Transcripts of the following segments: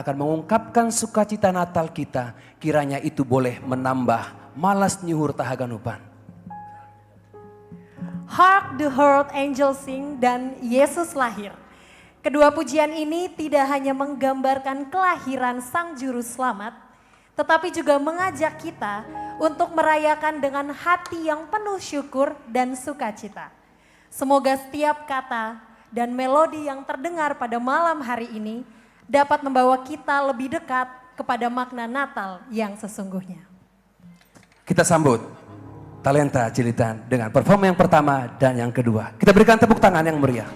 akan mengungkapkan sukacita Natal kita, kiranya itu boleh menambah malas nyuhur tahaganupan. Hark the Herald Angels Sing dan Yesus Lahir. Kedua pujian ini tidak hanya menggambarkan kelahiran Sang Juru Selamat, tetapi juga mengajak kita untuk merayakan dengan hati yang penuh syukur dan sukacita. Semoga setiap kata dan melodi yang terdengar pada malam hari ini dapat membawa kita lebih dekat kepada makna Natal yang sesungguhnya. Kita sambut Talenta Cilitan dengan performa yang pertama dan yang kedua. Kita berikan tepuk tangan yang meriah.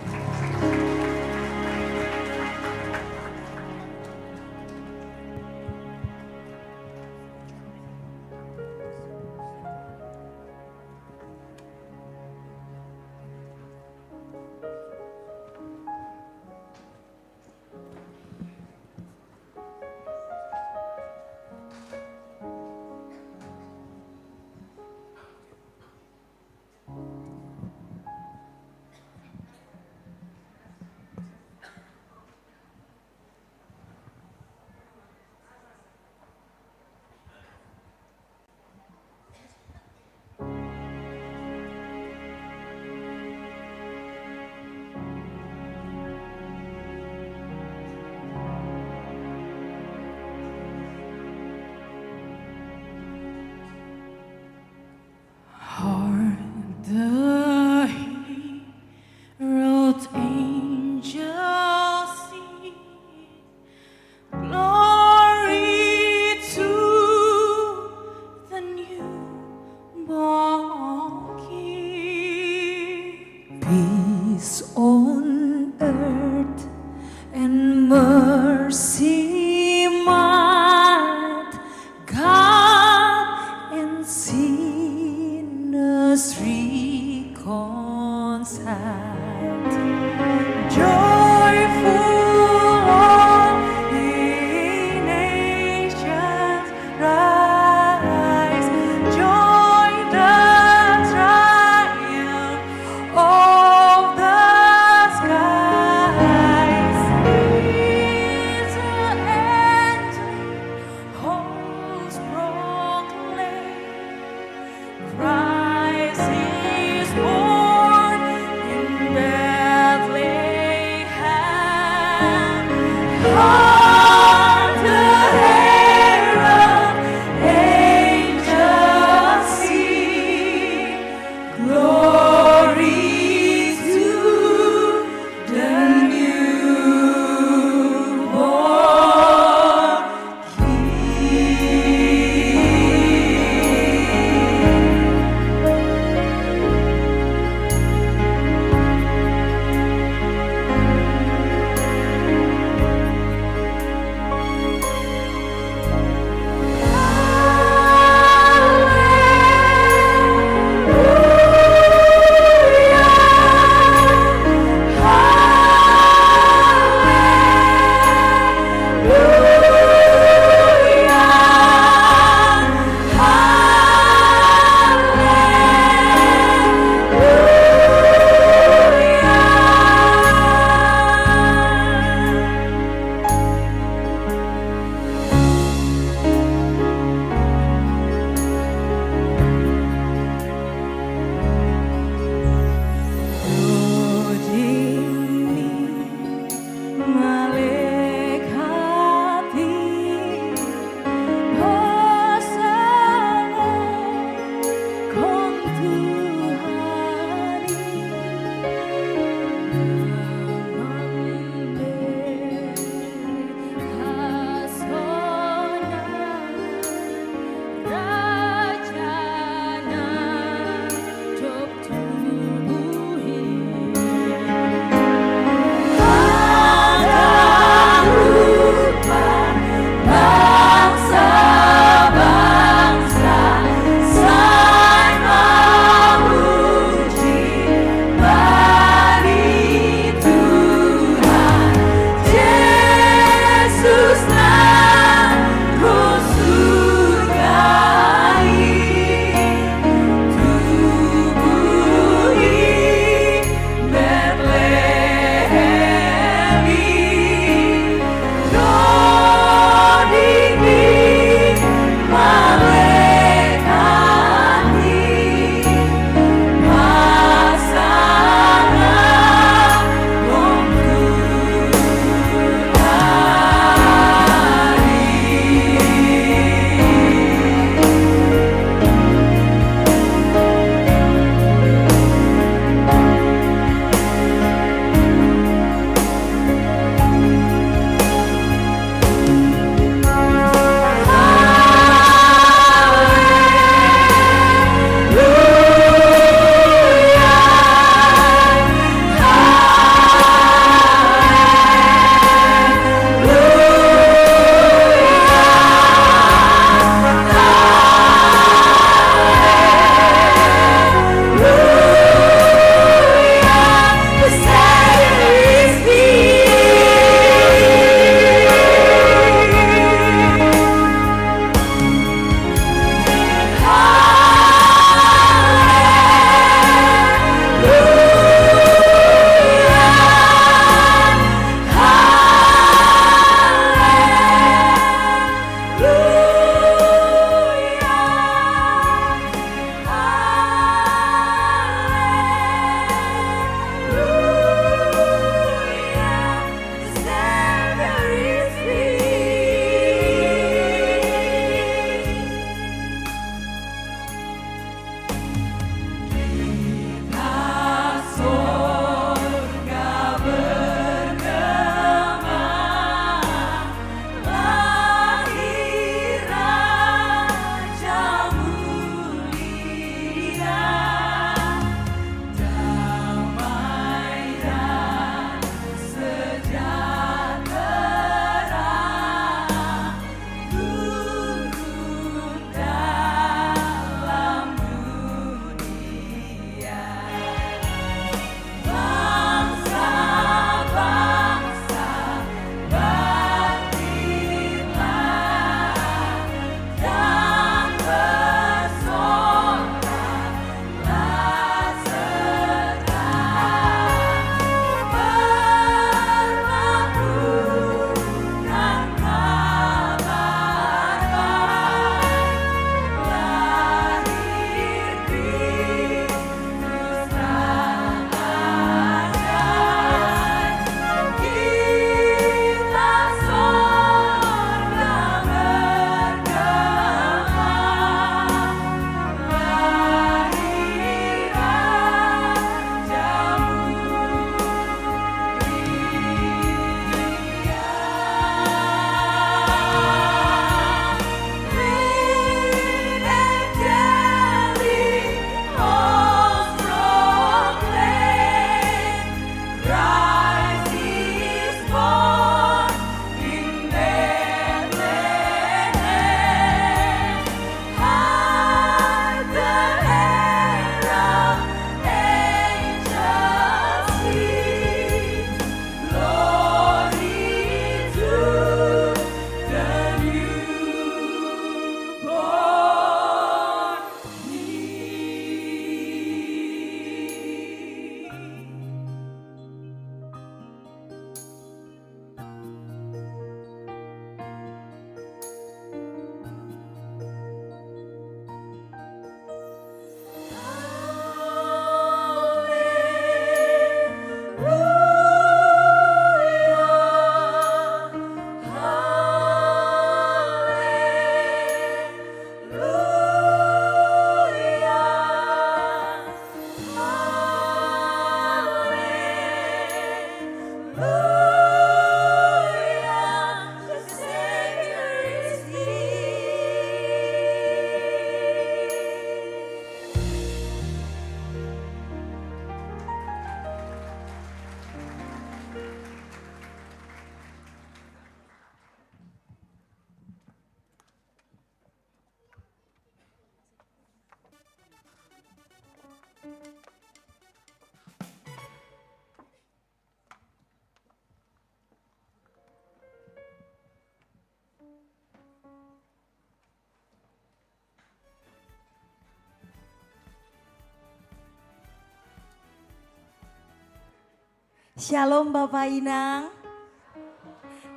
Shalom Bapak Inang.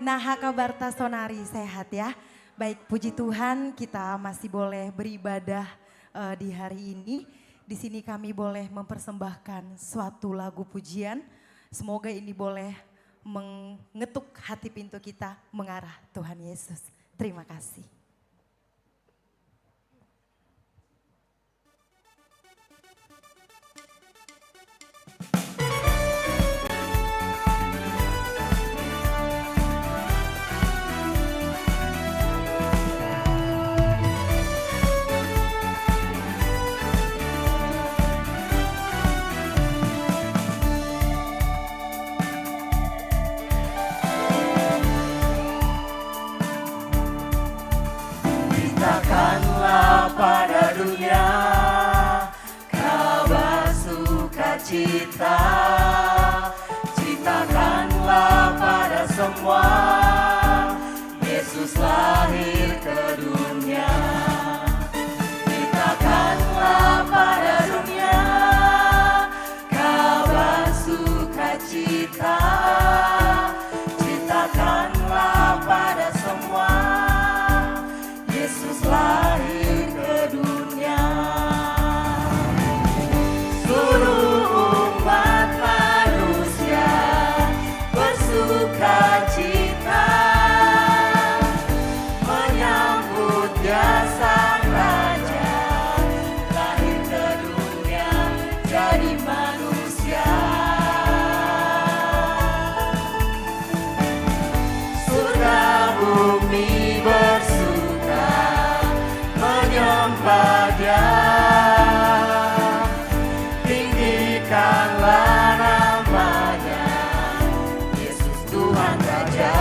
Nah, kabar Sonari sehat ya. Baik, puji Tuhan kita masih boleh beribadah di hari ini. Di sini kami boleh mempersembahkan suatu lagu pujian. Semoga ini boleh mengetuk hati pintu kita mengarah Tuhan Yesus. Terima kasih. Beritakanlah pada dunia kabar sukacita. Ceritakanlah pada semua Yesus lahir ke dunia. Beritakanlah pada dunia kabar sukacita. Ceritakanlah pada semua Yesus lahir ke dunia. Seluruh umat manusia bersukacita menyambut Dia Sang Raja lahir ke dunia jadi manusia. Surga bumi bersuka menyembah Dia. Tinggikanlah namanya, Yesus Tuhan Raja.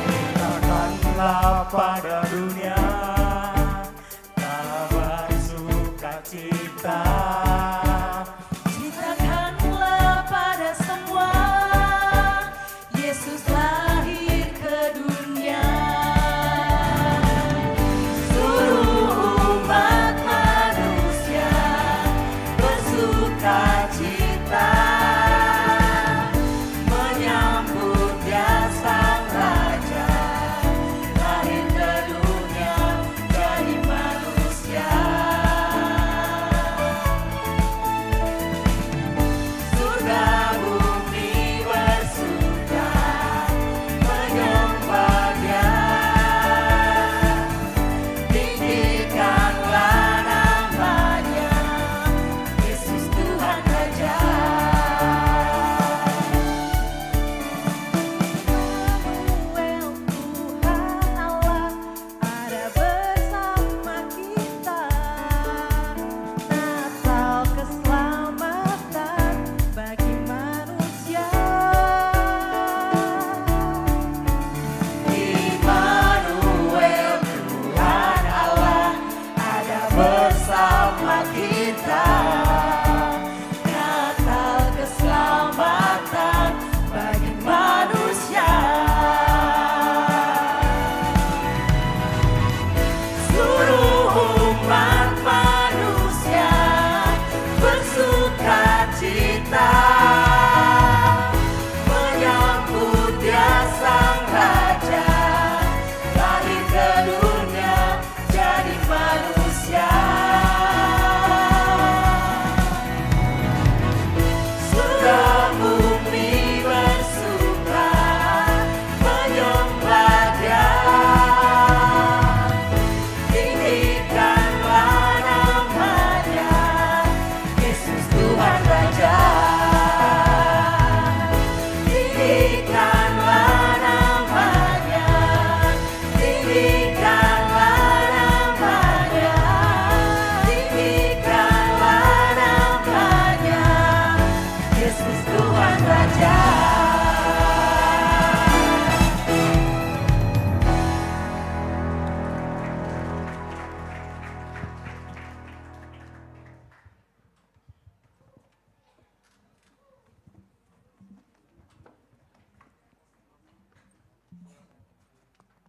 Beritakanlah pada dunia kabar sukacita. Ceritakanlah pada semua Yesus lahir ke dunia. Seluruh umat manusia bersukacita menyambut Dia Sang Raja lahir ke dunia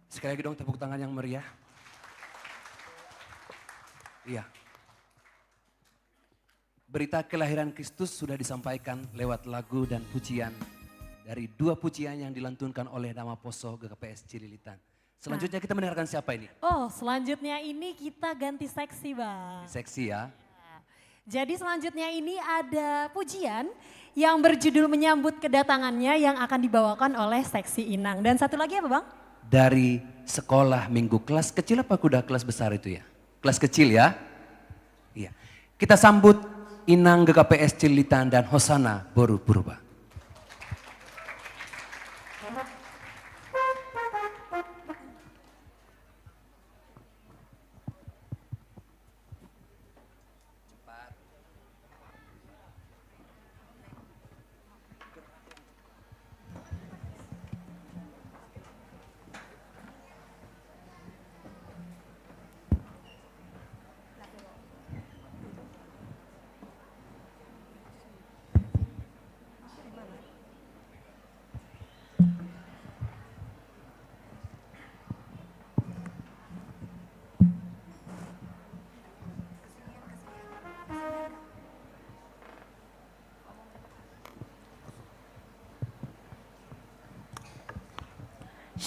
Sekali lagi dong tepuk tangan yang meriah. Iya. Berita kelahiran Kristus sudah disampaikan lewat lagu dan pujian dari 2 pujian yang dilantunkan oleh Nama Poso GKPS Cililitan. Selanjutnya kita mendengarkan siapa ini? Oh, selanjutnya ini kita ganti seksi, Bang. Seksi ya. Jadi selanjutnya ini ada pujian yang berjudul menyambut kedatangannya yang akan dibawakan oleh seksi Inang. Dan satu lagi apa, Bang? Dari sekolah minggu kelas kecil apa kuda kelas besar itu ya? Kelas kecil ya? Iya. Kita sambut Inang GKPS Cililitan dan Hosana Boru Purba.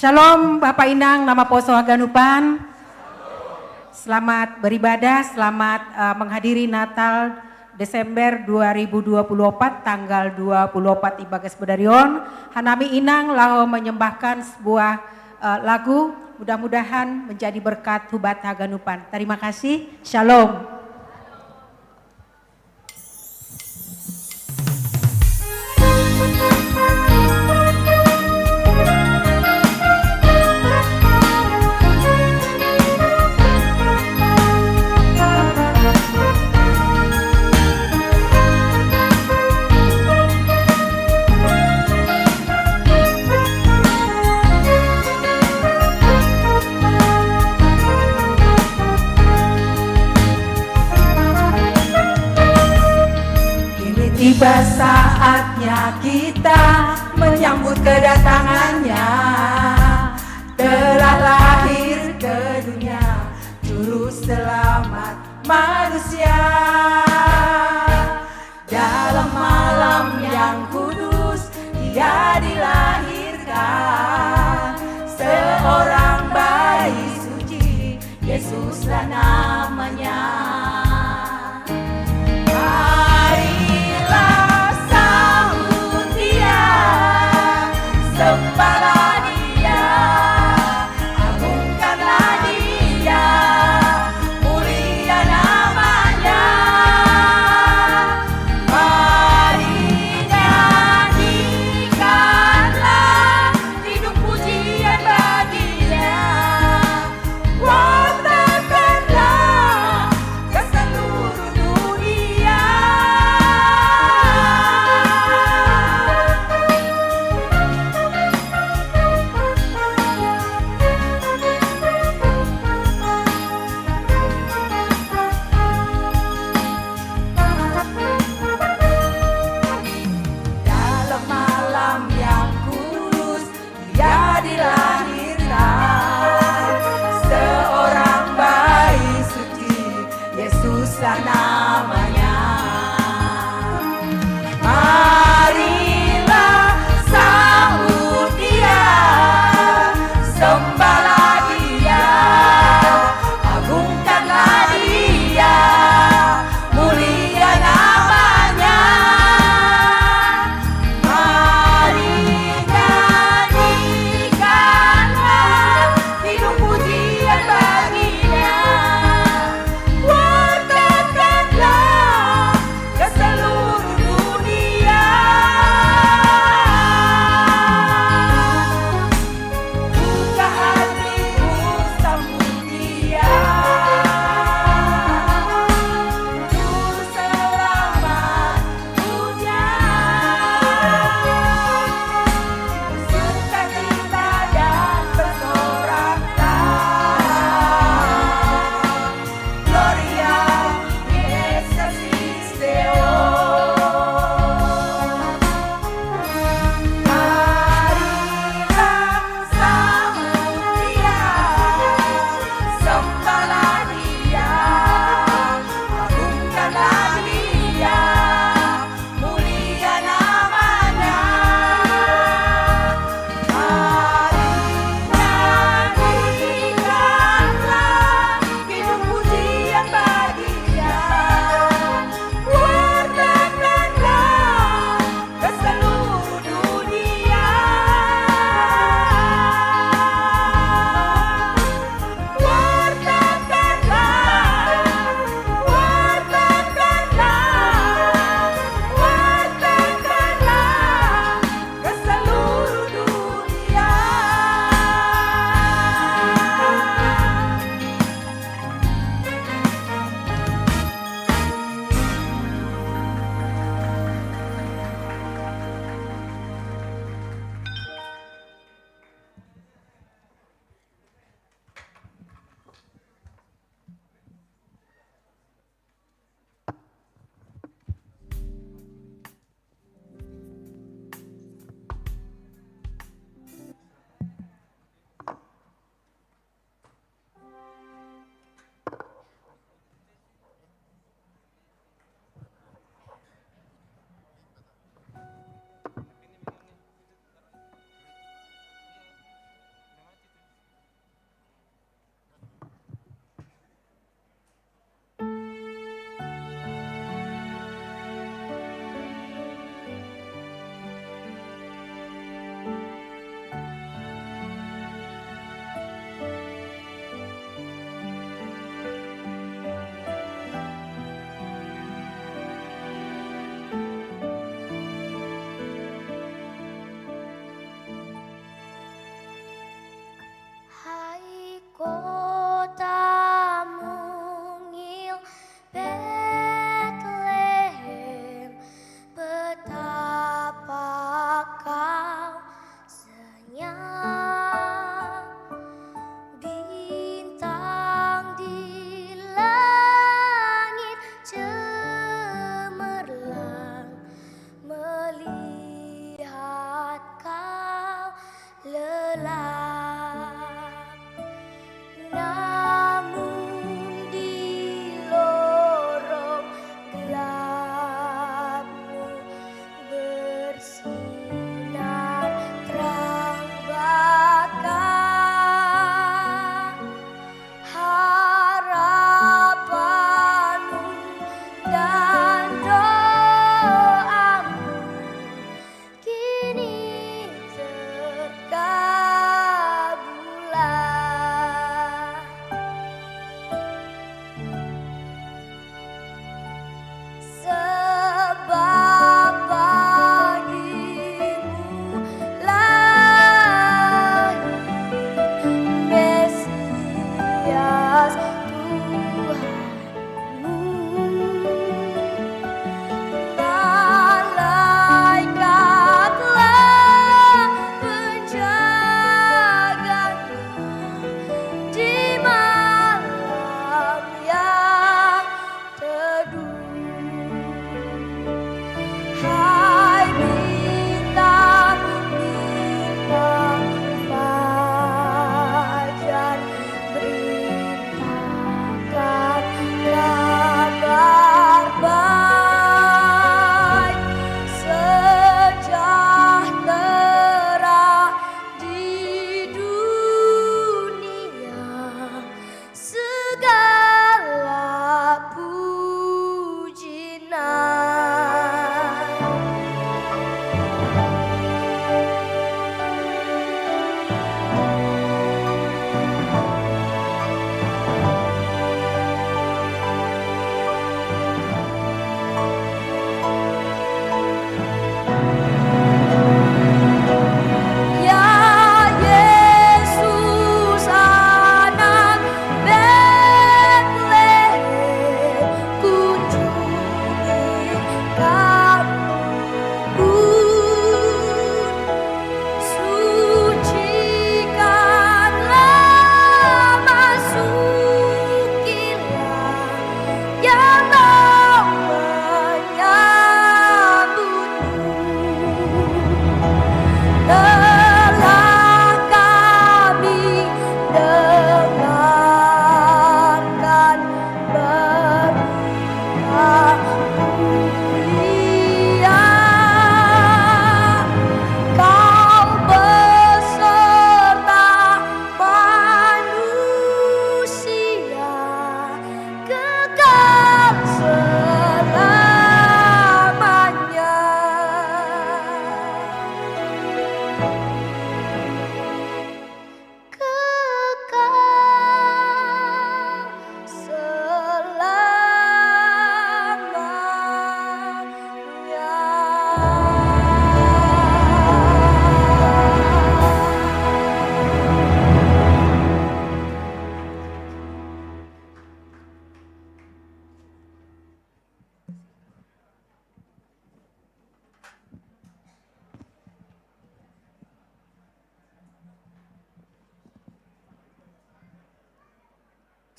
Shalom Bapak Inang, Nama Poso Haganupan. Selamat beribadah, selamat menghadiri Natal Desember 2024 tanggal 24 Ibagas Bedarion. Hanami Inang laho menyembahkan sebuah lagu, mudah-mudahan menjadi berkat Hubat Haganupan. Terima kasih, Shalom. Tiba saatnya kita menyambut kedatangannya. Telah lahir ke dunia Juru Selamat manusia. Dalam malam yang kudus Dia dilahirkan. Seorang bayi suci, Yesuslah namanya. Marilah sambut Dia.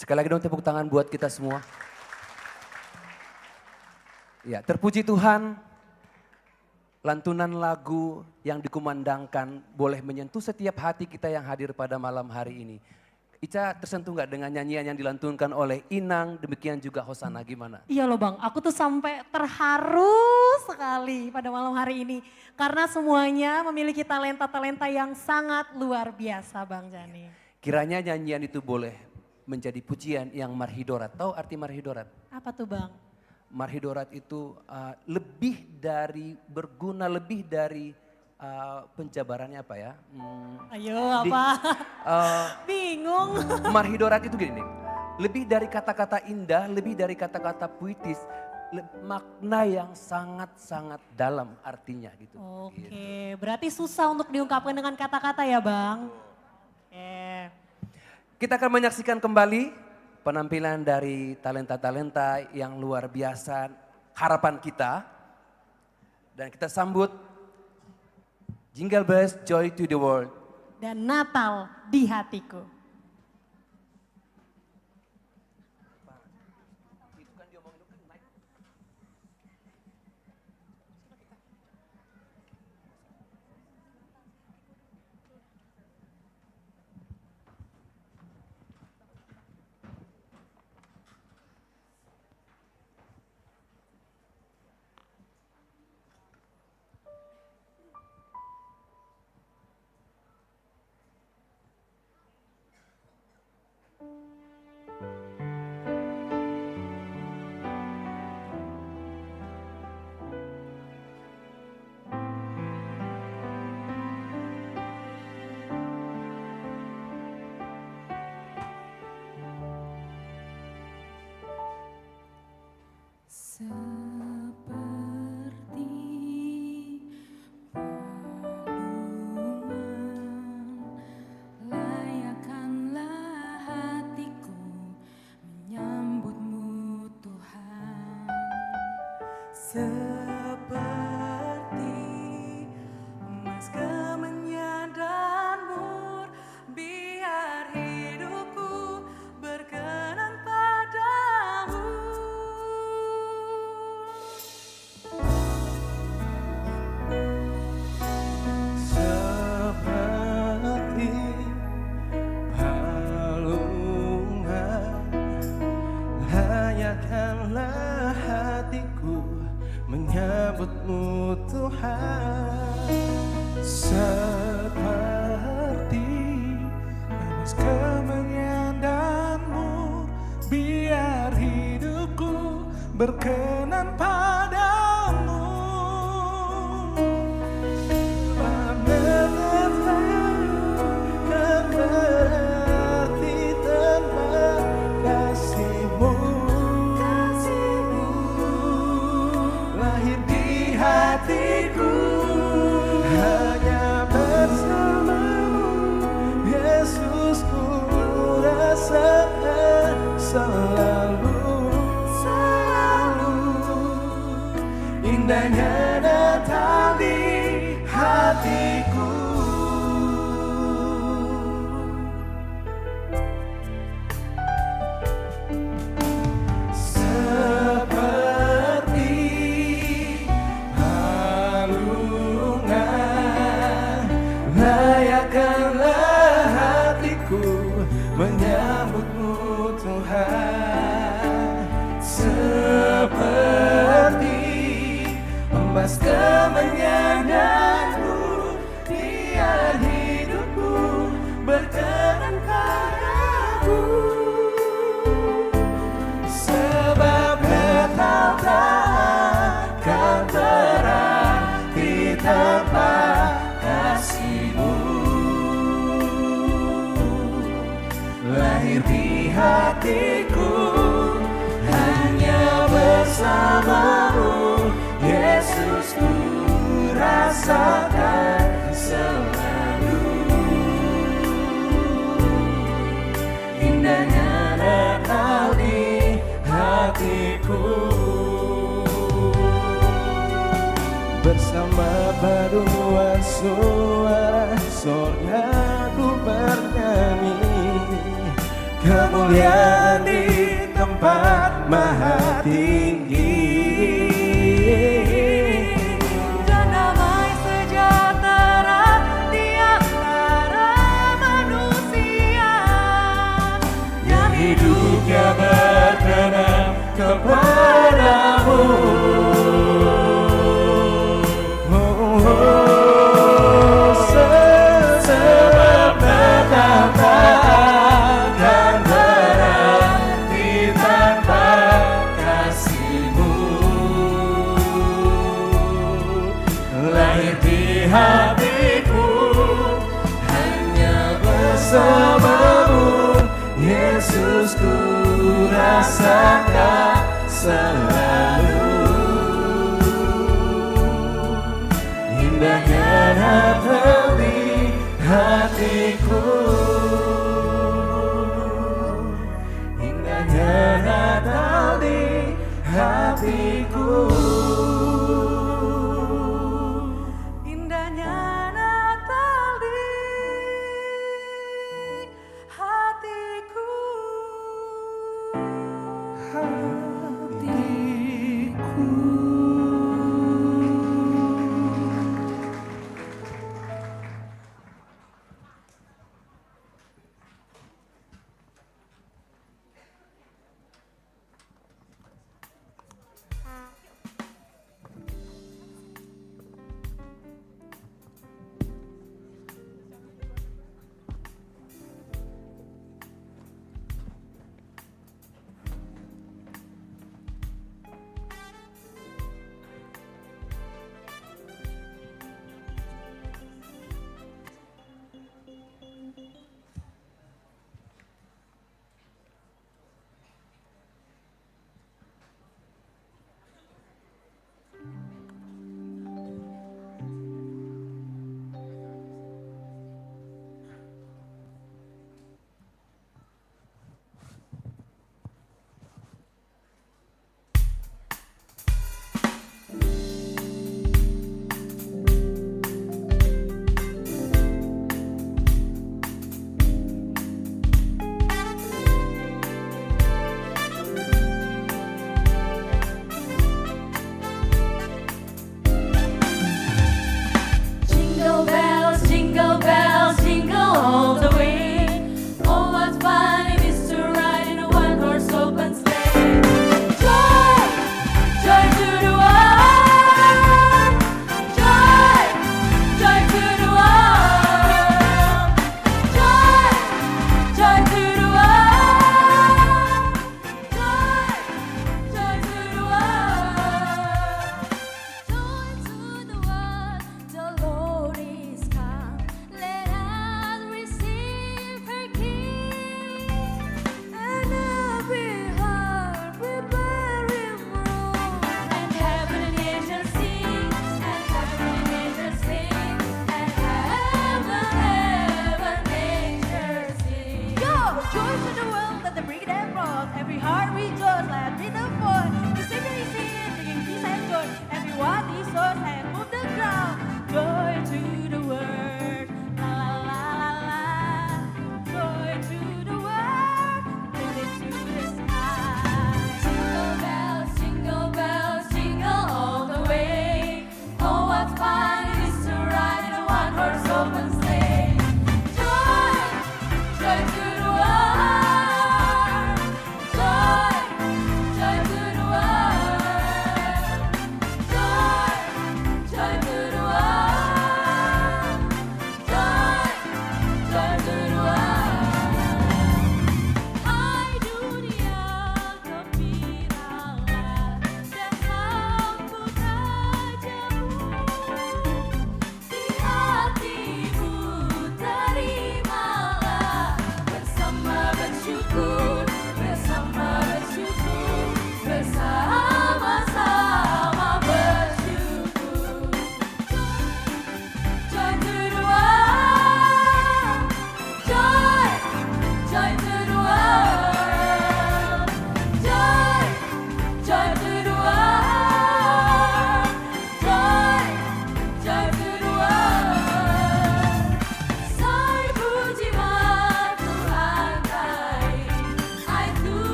Sekali lagi dong tepuk tangan buat kita semua. Ya, terpuji Tuhan, lantunan lagu yang dikumandangkan boleh menyentuh setiap hati kita yang hadir pada malam hari ini. Ica tersentuh nggak dengan nyanyian yang dilantunkan oleh Inang, demikian juga Hosana, gimana? Iya loh Bang, aku tuh sampai terharu sekali pada malam hari ini. Karena semuanya memiliki talenta-talenta yang sangat luar biasa Bang Jani. Kiranya nyanyian itu boleh menjadi pujian yang marhidorat. Tahu arti marhidorat? Apa tuh Bang? Marhidorat itu lebih dari berguna, lebih dari penjabarannya apa ya? Ayo apa? Bingung. Marhidorat itu gini nih, lebih dari kata-kata indah, lebih dari kata-kata puitis, makna yang sangat-sangat dalam artinya gitu. Oke, berarti susah untuk diungkapkan dengan kata-kata ya Bang? Oke. Kita akan menyaksikan kembali penampilan dari talenta-talenta yang luar biasa, harapan kita. Dan kita sambut Jingle Bells, Joy to the World. Dan Natal di hatiku. Seperti palungan, layakkanlah hatiku menyambutmu Tuhan. Seperti emas kemenyan dan mur, biar hidupku berkenan padamu. Seperti palungan, layakkanlah hatiku menyambutmu Tuhan. Seperti emas kemenyan dan mur, biar hidupku berkenan padamu. Tak berarti tanpa kasihmu. Lahir di hatiku, hanya bersamamu Yesus ku rasakan selalu, selalu indahnya Natal di hatiku. Seperti palungan, layakkanlah hatiku menyambutmu Tuhan. Seperti emas kemenyan dan mur, biar hidupku berkenan padamu. Sebab Natal tak akan berarti tanpa kasihmu. Lahir di hatiku, hanya bersamamu Yesus ku rasakan selalu. Indahnya Natal di hatiku. Bersama paduan suara sorga ku bernyanyi, kemuliaan kemuliaan di tempat maha tinggi. Dan damai sejahtera di antara manusia. Yang hidupnya berkenan kepadamu. Sebab betapa akan berarti tanpa kasih-Mu. Lahir di hatiku hanya bersamamu, Yesus, ku rasakan selalu indahnya Natal di hatiku. Indahnya Natal di hatiku. Indahnya Natal di hatiku.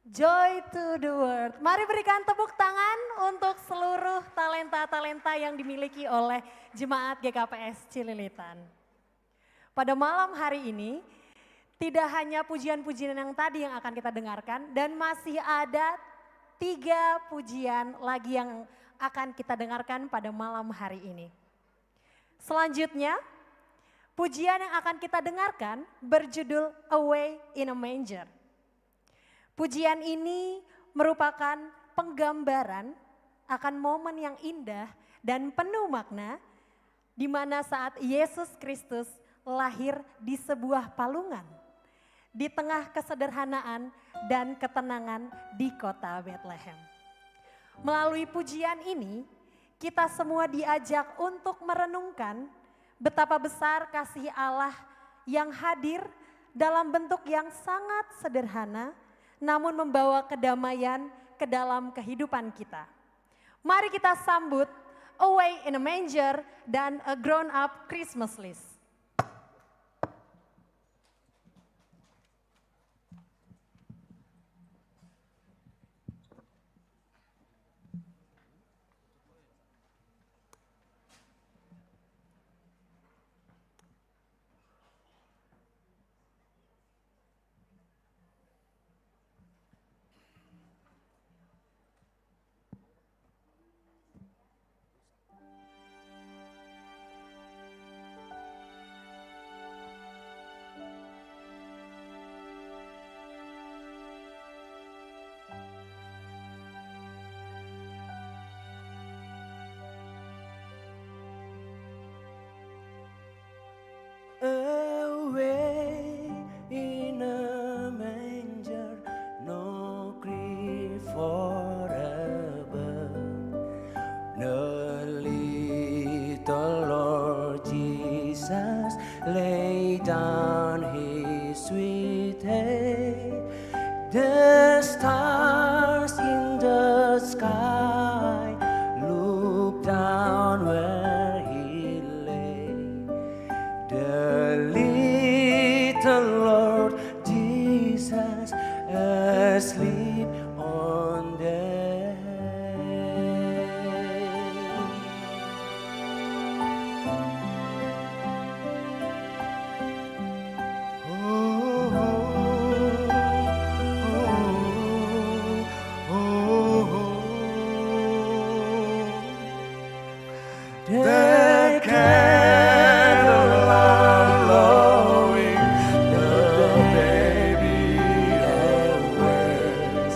Joy to the world. Mari berikan tepuk tangan untuk seluruh talenta-talenta yang dimiliki oleh Jemaat GKPS Cililitan. Pada malam hari ini, tidak hanya pujian-pujian yang tadi yang akan kita dengarkan, dan masih ada 3 pujian lagi yang akan kita dengarkan pada malam hari ini. Selanjutnya, pujian yang akan kita dengarkan berjudul Away in a Manger. Pujian ini merupakan penggambaran akan momen yang indah dan penuh makna di mana saat Yesus Kristus lahir di sebuah palungan di tengah kesederhanaan dan ketenangan di kota Bethlehem. Melalui pujian ini, kita semua diajak untuk merenungkan betapa besar kasih Allah yang hadir dalam bentuk yang sangat sederhana, namun membawa kedamaian ke dalam kehidupan kita. Mari kita sambut Away in a Manger dan A Grown Up Christmas List. Away in a manger, no grief forever. The little Lord Jesus laid down his sweet head. The stars in the sky look down where he lay. The little Lord Jesus asleep on the the candle are glowing, the baby away.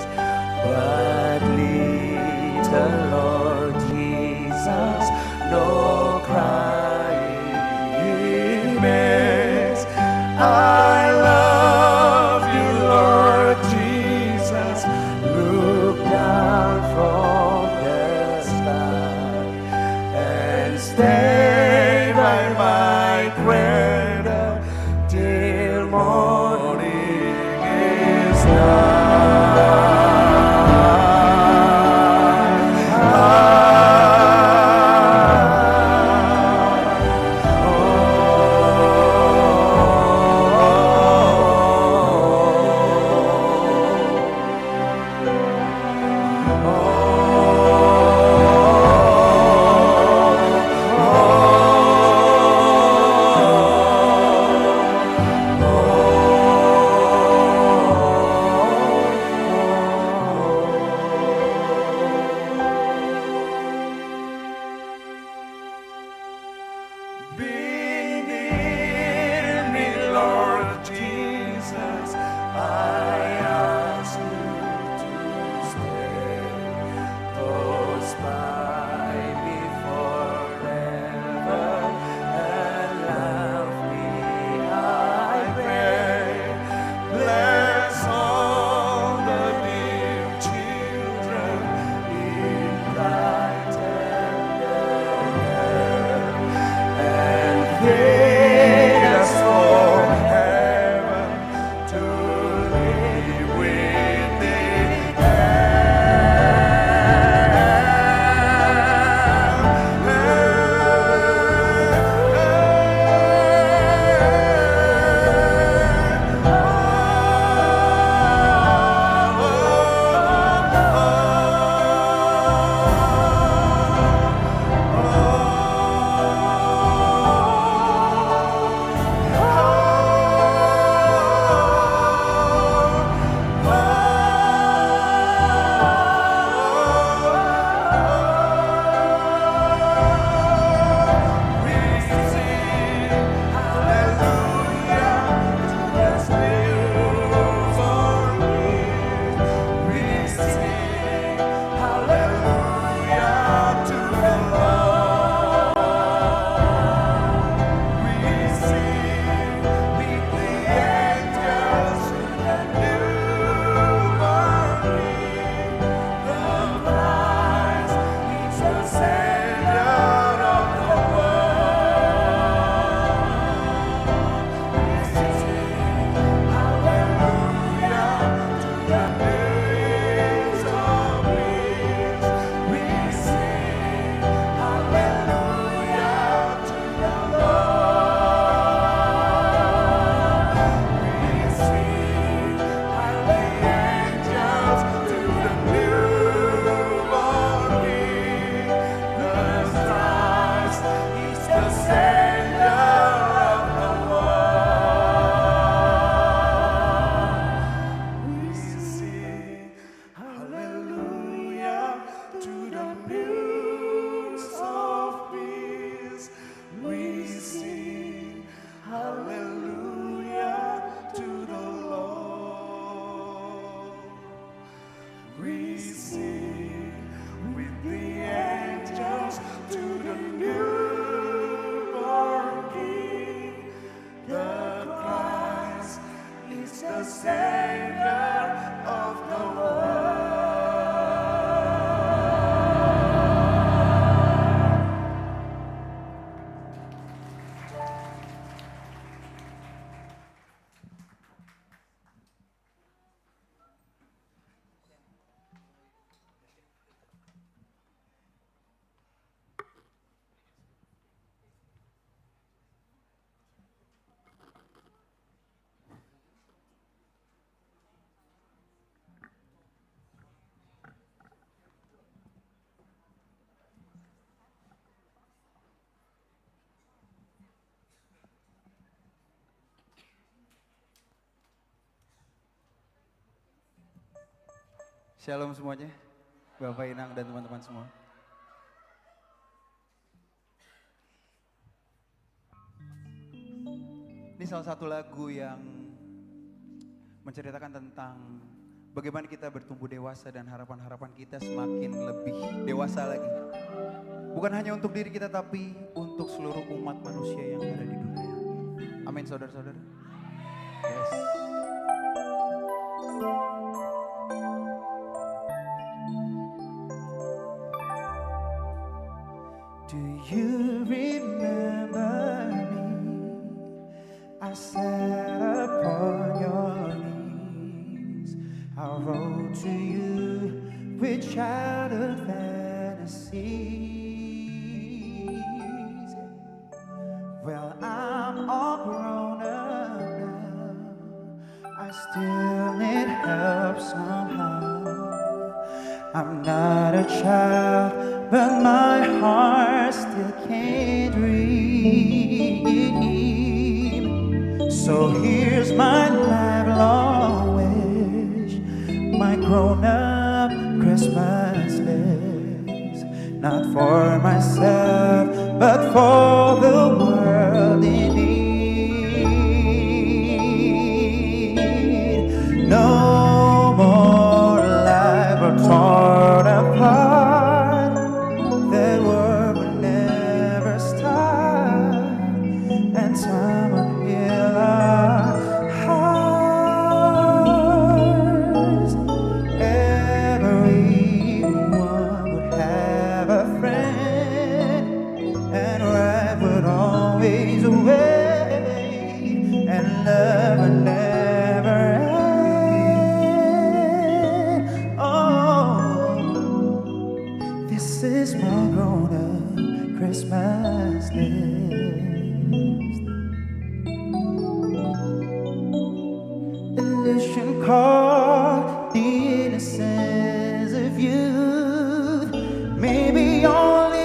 We sing with the angels to the newborn King. The Christ is the Savior of the world. Shalom semuanya, Bapak Inang dan teman-teman semua. Ini salah satu lagu yang menceritakan tentang bagaimana kita bertumbuh dewasa dan harapan-harapan kita semakin lebih dewasa lagi. Bukan hanya untuk diri kita tapi untuk seluruh umat manusia yang ada di dunia. Amin saudara-saudara. Yes. Do you remember me? I sat upon your knees. I wrote to you with childhood fantasies. Well, I'm all grown up now. I still need help somehow. I'm not a child, but my heart still can't dream. So here's my lifelong wish, my grown-up Christmas list. Not for myself, but for the world in need. No more life or torn apart. That word will never start, and time will heal our hearts. Everyone would have a friend, and right would always wait, and love would never end. Oh, this is my grown-up Christmas list. Illusion called the innocence of youth. Maybe only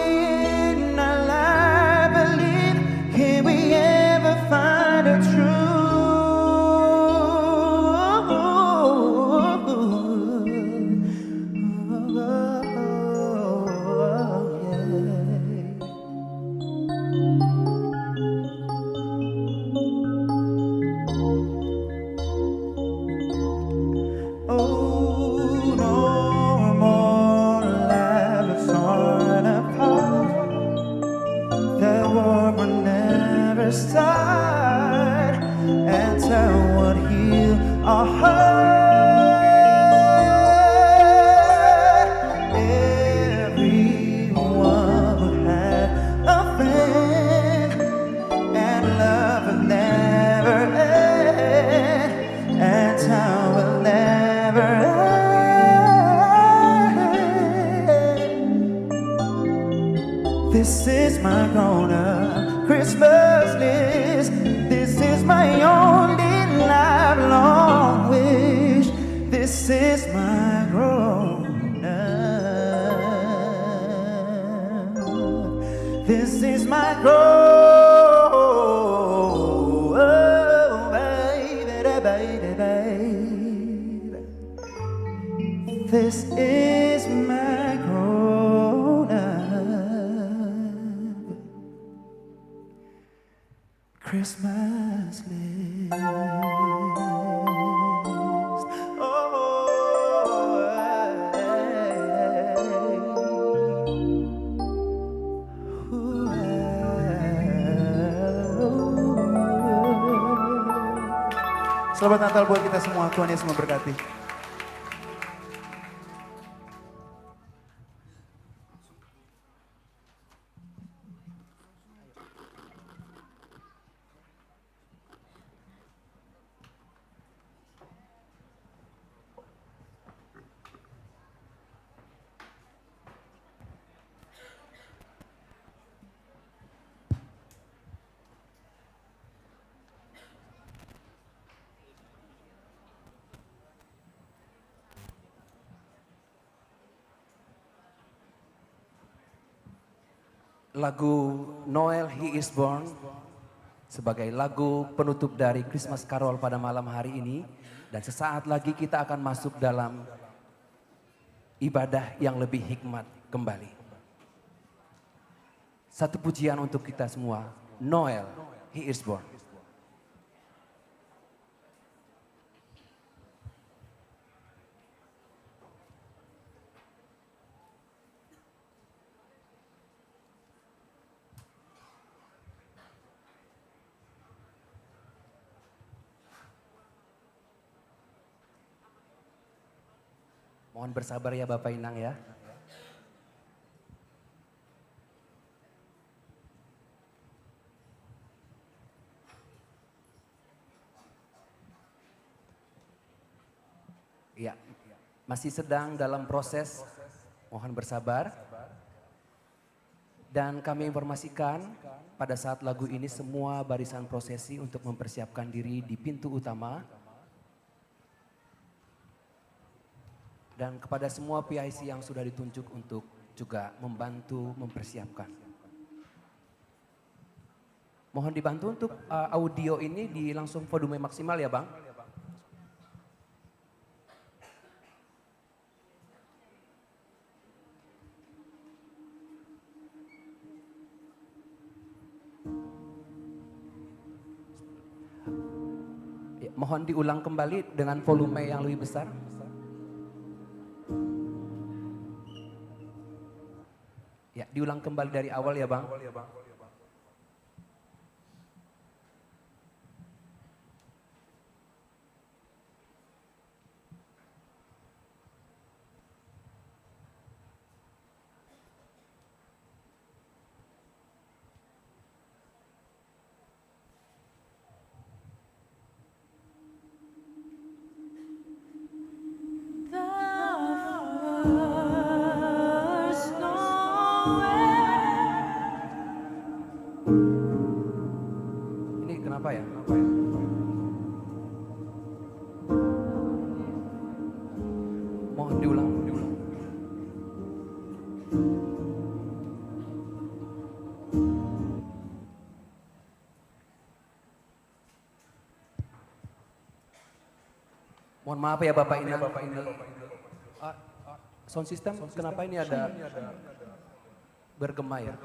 in our life believe can we ever find a Oh, no more lives torn apart. That war will never start, and time would heal our heart. Everyone would have a friend, and love will never end, and time will never end. This is my grown-up Christmas list. This is my only lifelong wish. This is my grown-up. This is my baby. This is my grown-up Christmas list. Oh, Selamat Natal buat kita semua. Tuhan Yesus memberkati. Lagu Noel He Is Born sebagai lagu penutup dari Christmas Carol pada malam hari ini. Dan sesaat lagi kita akan masuk dalam ibadah yang lebih hikmat kembali. Satu pujian untuk kita semua, Noel He Is Born. Mohon bersabar ya Bapak Inang ya. Ya, masih sedang dalam proses, mohon bersabar. Dan kami informasikan pada saat lagu ini semua barisan prosesi untuk mempersiapkan diri di pintu utama. Dan kepada semua PIC yang sudah ditunjuk untuk juga membantu mempersiapkan. Mohon dibantu untuk audio ini di langsung volume maksimal ya Bang. Ya, mohon diulang kembali dengan volume yang lebih besar. Ya, diulang kembali dari awal ya Bang. Ini kenapa ya? Mohon diulang. Mohon maaf ya Bapak ini. Sound system kenapa ini ada bergema ya?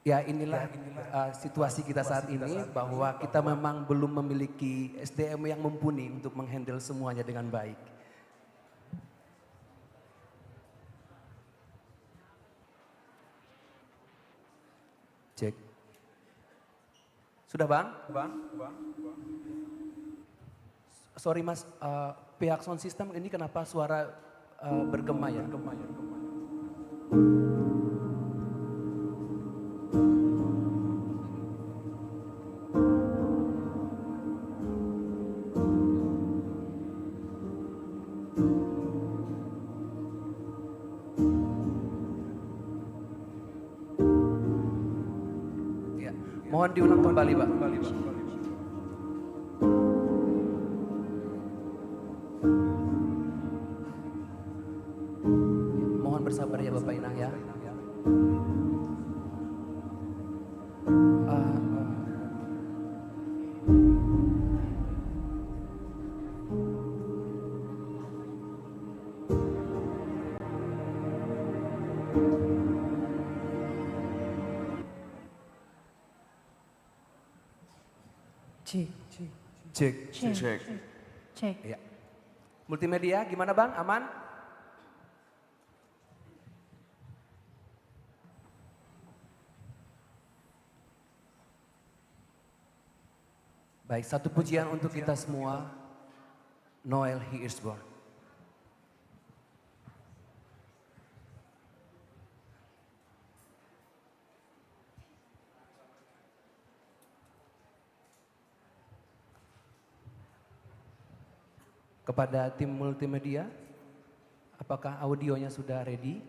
Ya inilah situasi kita saat ini bahwa kita memang belum memiliki SDM yang mumpuni untuk menghandle semuanya dengan baik. Cek. Sudah Bang? Sorry Mas, pihak sound system ini kenapa suara bergema ya? Ya, mohon diulang kembali Pak. Mohon bersabar ya Bapak Inang ya. Cek. Ya. Multimedia gimana Bang? Aman? Baik, satu pujian untuk kita semua. Noel He Is Born. Kepada tim multimedia, apakah audionya sudah ready?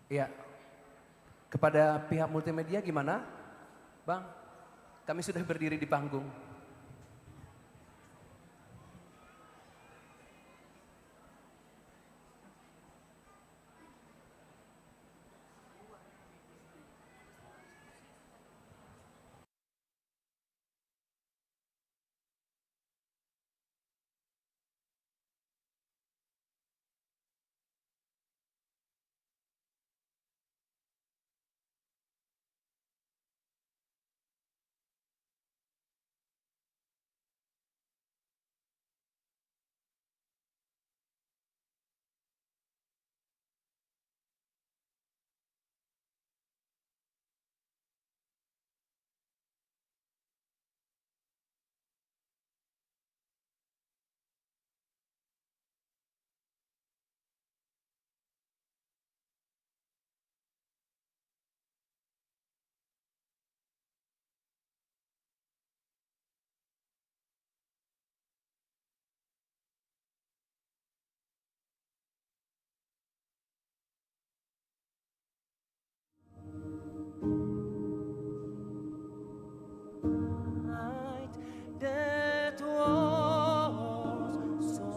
Ya, kepada pihak multimedia gimana? Bang, kami sudah berdiri di panggung. That was so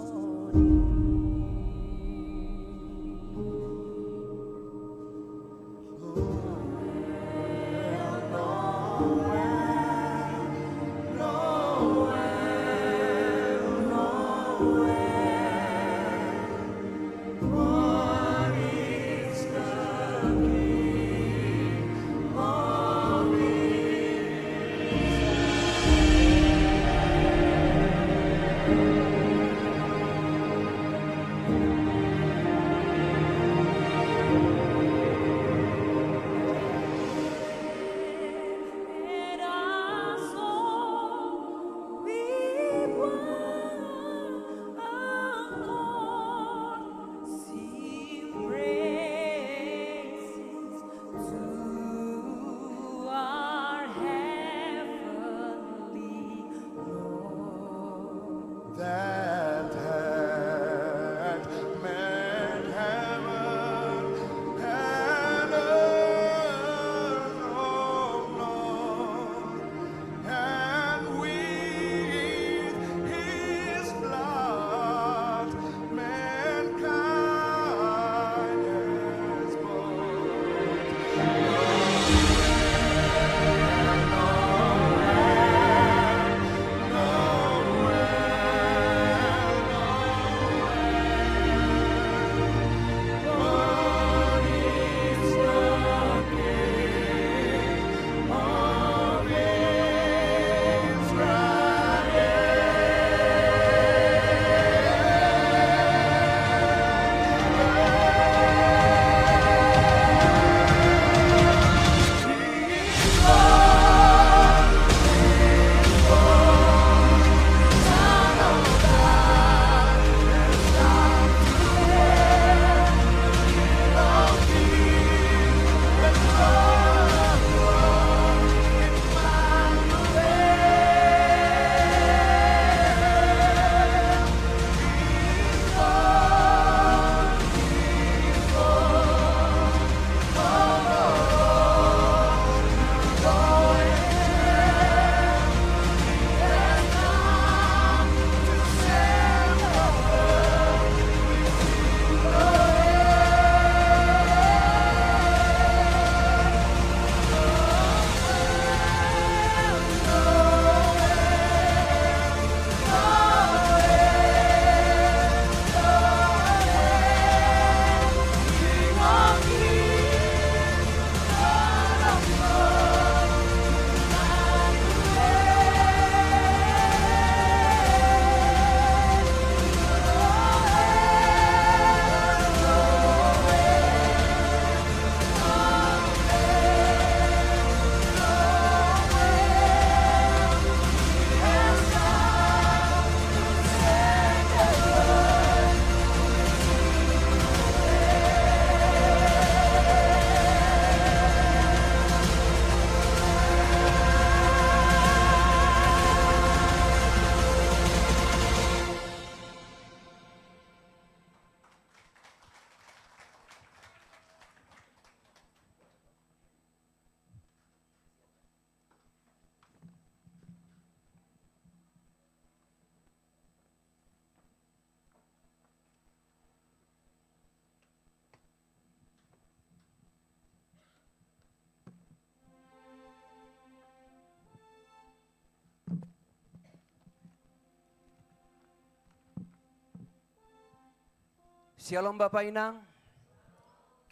Shalom Bapak Inang.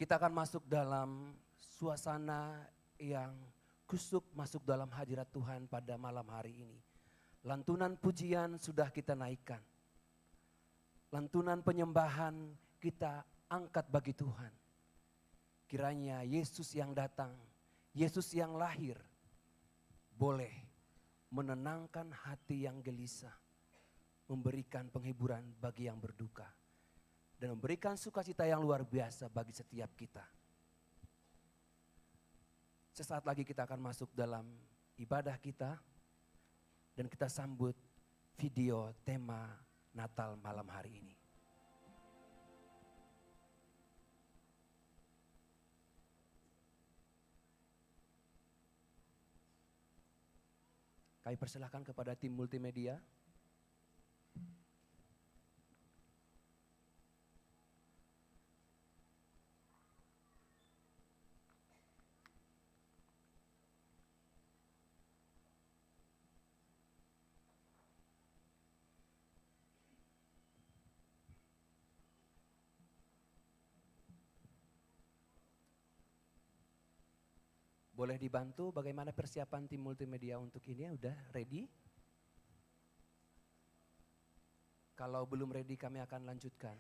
Kita akan masuk dalam suasana yang kusuk masuk dalam hadirat Tuhan pada malam hari ini. Lantunan pujian sudah kita naikkan. Lantunan penyembahan kita angkat bagi Tuhan. Kiranya Yesus yang datang, Yesus yang lahir, boleh menenangkan hati yang gelisah, memberikan penghiburan bagi yang berduka, dan memberikan sukacita yang luar biasa bagi setiap kita. Sesaat lagi kita akan masuk dalam ibadah kita, dan kita sambut video tema Natal malam hari ini. Kami persilahkan kepada tim multimedia. Boleh dibantu bagaimana persiapan tim multimedia untuk ini? Udah ready? Kalau belum ready kami akan lanjutkan.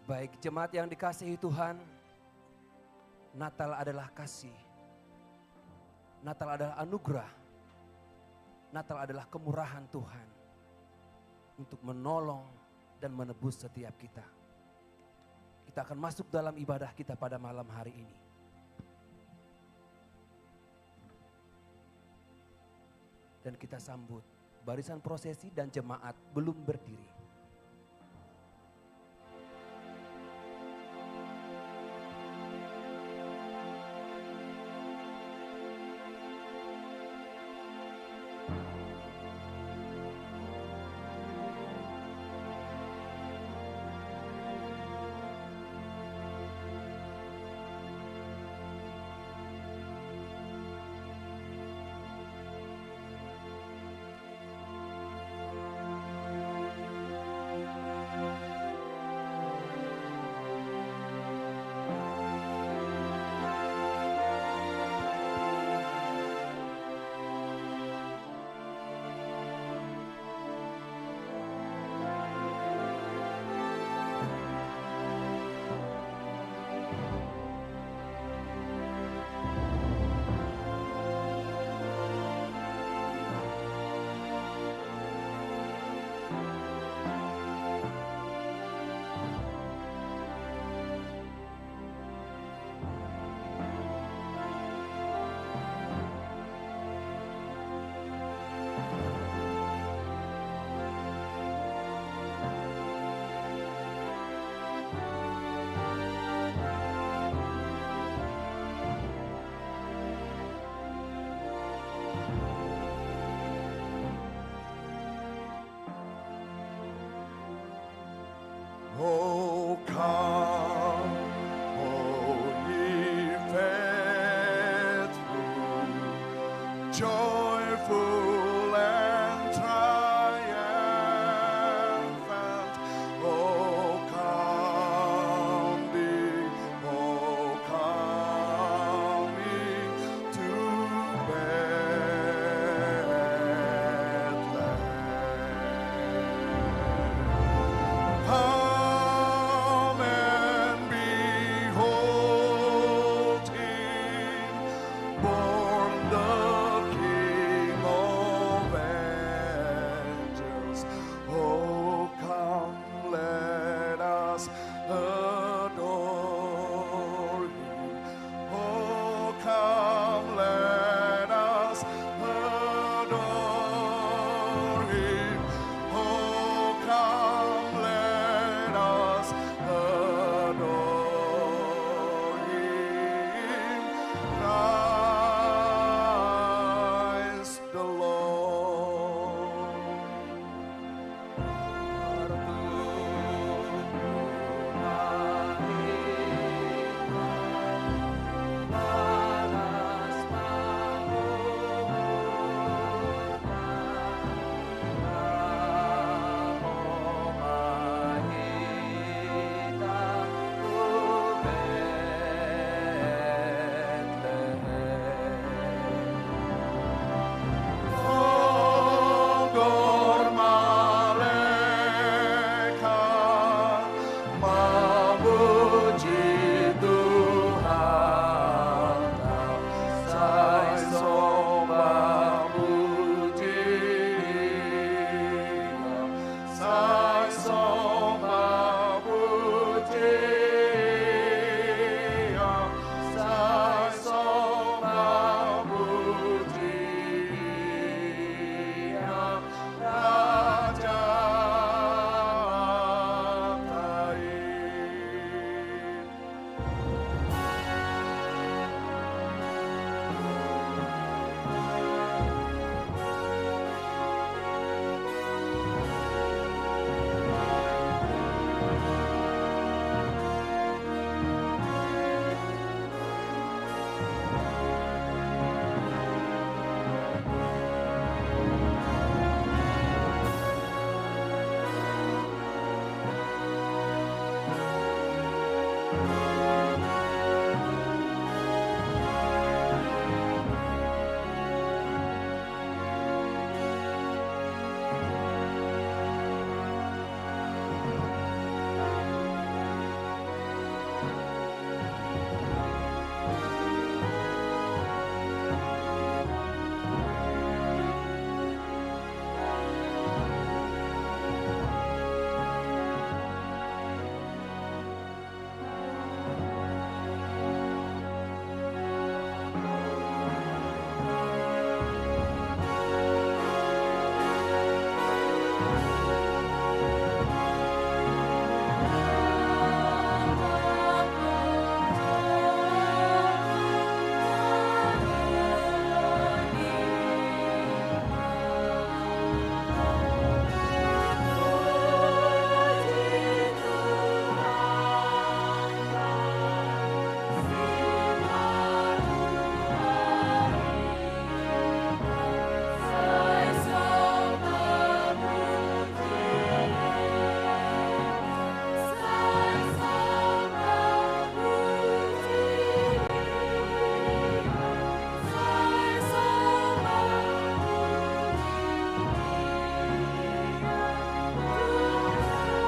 Baik jemaat yang dikasihi Tuhan, Natal adalah kasih, Natal adalah anugerah, Natal adalah kemurahan Tuhan untuk menolong dan menebus setiap kita. Kita akan masuk dalam ibadah kita pada malam hari ini. Dan kita sambut barisan prosesi dan jemaat belum berdiri. Oh, come, oh, ye faithful, joyful and triumphant. Oh, come ye to Bethlehem. Come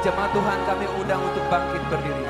Jemaat Tuhan kami undang untuk bangkit berdiri.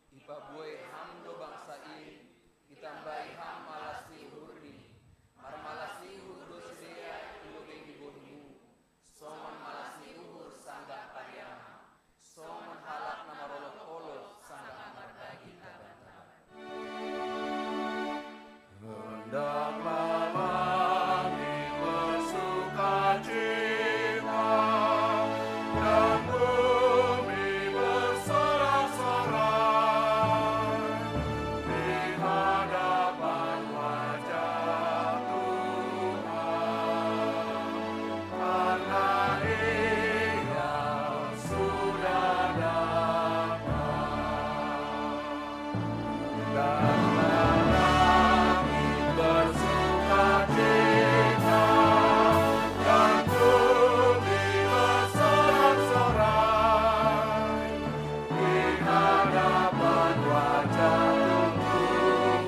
Ipabuai hamdo bangsa ini, ditambahi ham malasi hurni, marmalasi hurdo sedia, indo bengi bohimu, soman malasi uhur sanggah pariana, soman halak nama rolok-olok sanggah mardagi tabata. Hendaklah langit bersukacita dan bumi bersorak-sorai di hadapan wajah Tuhan, karena Ia sudah datang. Hendaklah langit bersukacita dan bumi bersorak-sorai di hadapan wajah Tuhan,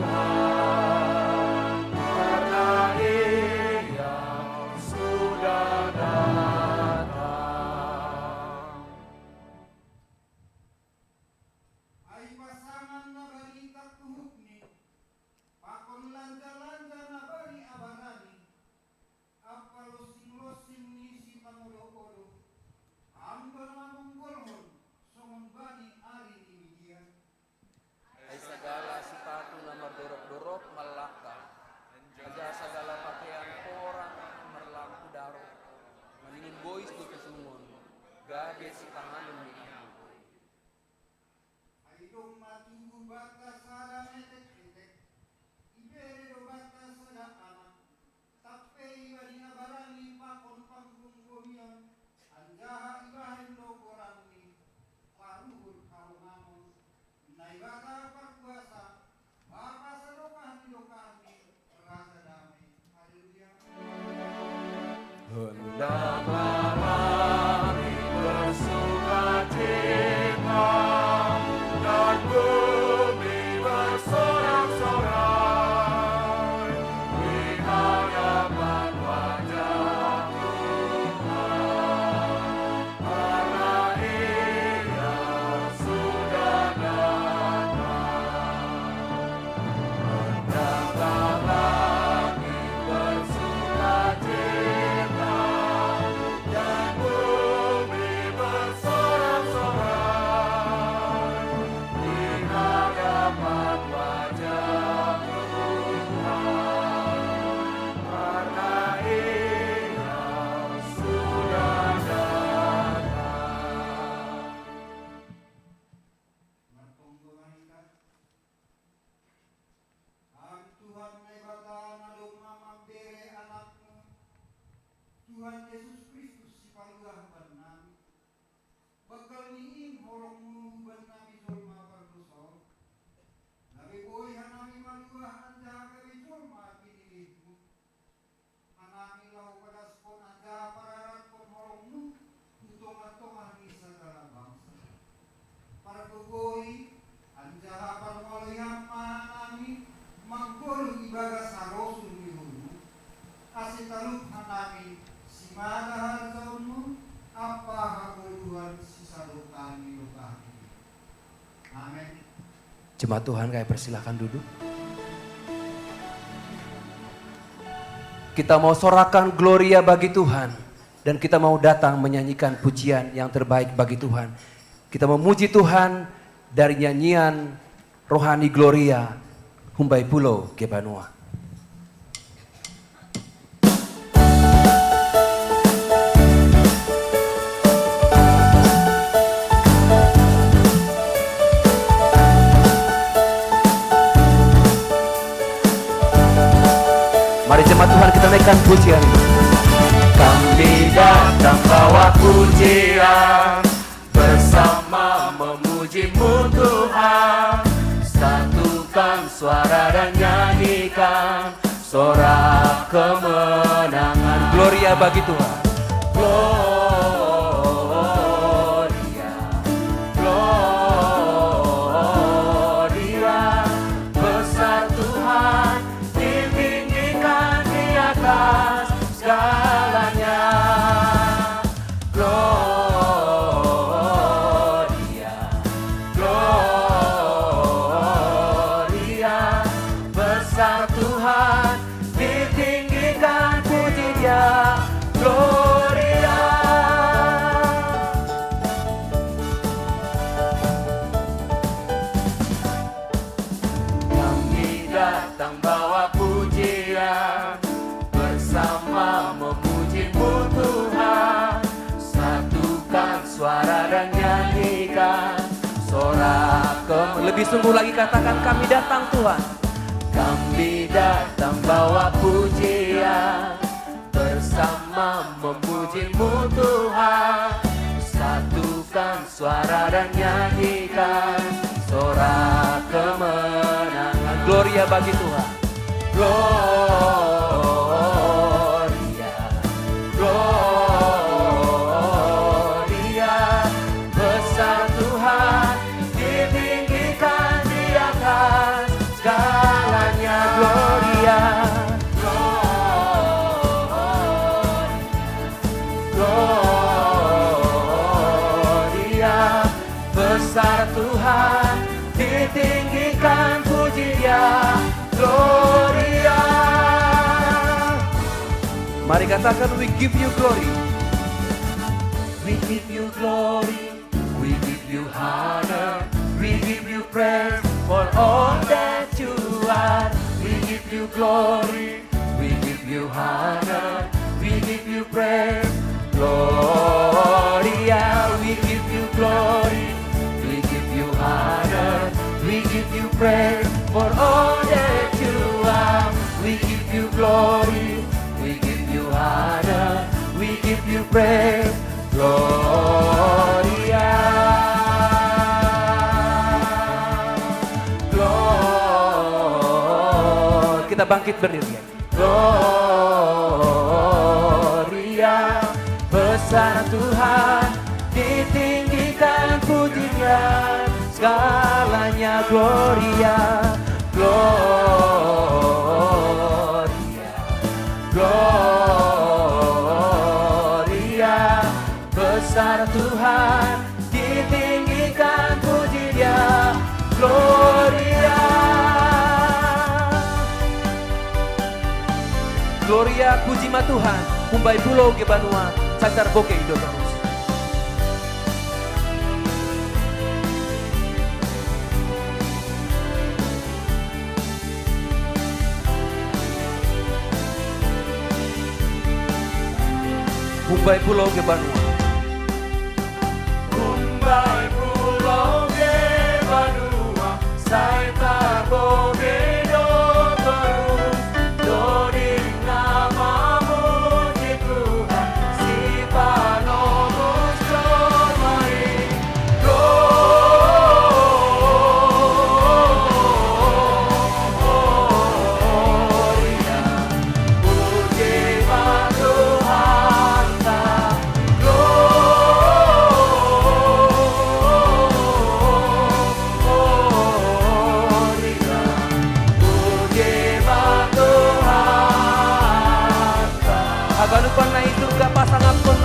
karena Ia sudah datang. Ay pasangan na balita tuhukni, pakon lanja-lanja na bali abarani, apalosing-losing ni si Pangulo-ulo, amba na manunggolhon, songon bani ari ni Midian. Ay segala sepatu na merdorok-dorok melaka, aja segala pakaian orang merlampu darok, maningin boys do kesumun, gade si tangan demi Ay dong matunggu batas sada metek-metek, ibere do batas sada anak, tape iba di abarani pakon panggung gomion, anjaha ibahin do korang ni, paruhur karungamon, naibata perkuasa, bapa sadokah di dokahni, rasa damai, haleluya. Hendaklah langit bersukacita dan bumi bersorak-sorai di hadapan wajah Tuhan, karena Ia sudah datang. Hendaklah langit bersukacita dan bumi bersorak-sorai di hadapan wajah Tuhan, karena Ia sudah datang. Martonggo manikat. Ang Tuhan ay bata na lumamambere anakmu. Tuhan Yesus Kristus si palugahan namin. Bakal niin horongmu ban namin zulma pagdusol. Nabibuhay hanami malugahan sa kabi zulma pinilihmu. simadahan saunmu, apa hakul Tuhan sisalukan luka. Amin. Jemaat Tuhan, kami persilahkan duduk. Kita mau sorakan gloria bagi Tuhan. Dan kita mau datang menyanyikan pujian yang terbaik bagi Tuhan. Kita memuji Tuhan dari nyanyian rohani gloria Humbai Pulau Kebanua. Mari jemaat Tuhan kita naikkan pujian. Kami datang bawa pujian, bersama memuji-Mu Tuhan. Satukan suara dan nyanyikan sorak kemenangan. Gloria bagi Tuhan. Gloria, gloria, besar Tuhan, ditinggikan di atas segalanya. Gloria, gloria, besar Tuhan, ditinggikan puji Dia. Gloria. Kami datang bawa pujian, bersama memuji-Mu Tuhan. Satukan suara dan nyanyikan sorak lebih sungguh lagi katakan kami datang Tuhan. Kami datang bawa pujian, bersama memuji-Mu Tuhan. Satukan suara dan nyanyikan sorak kemenangan. Gloria bagi Tuhan. Gloria, gloria, besar Tuhan, ditinggikan di atas segalanya. Gloria, gloria, besar Tuhan, ditinggikan puji Dia. Gloria. Mari katakan we give you glory. We give you glory, we give you honor, we give you praise for all that you are. We give you glory, we give you honor, we give you praise. Gloria, we give you glory, we give you honor, we give you praise for all that you are. We give you glory, we give you honor, we give you praise. Gloria, gloria. Kita bangkit berdiri. Gloria, besar Tuhan, ditinggikan puji-Nya segalanya. Gloria, gloria, gloria, besar Tuhan, ditinggikan puji Dia. Gloria, gloria puji ma Tuhan. Humbai Pulau Kebanua, Cacar Bokeh Indonesia. Humbai Pulau Kebanua. Humbai Pulau Kebanua, Cacar Bokeh Indonesia. Doding namamu di Tuhan, si panomus cormai. Gloria, puji ma Tuhan ta. Gloria.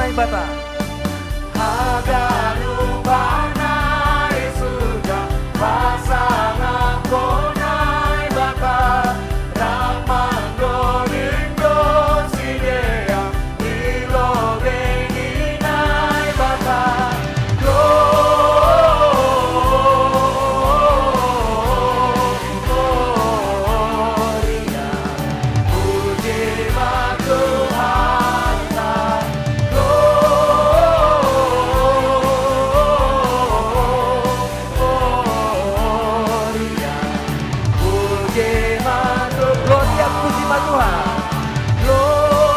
nai bata. Haganubanai sudah pasangan konai bata Ramanggo Indo Sidea Ilo Bengi nai bata Gloria Puji Tuhan Gloria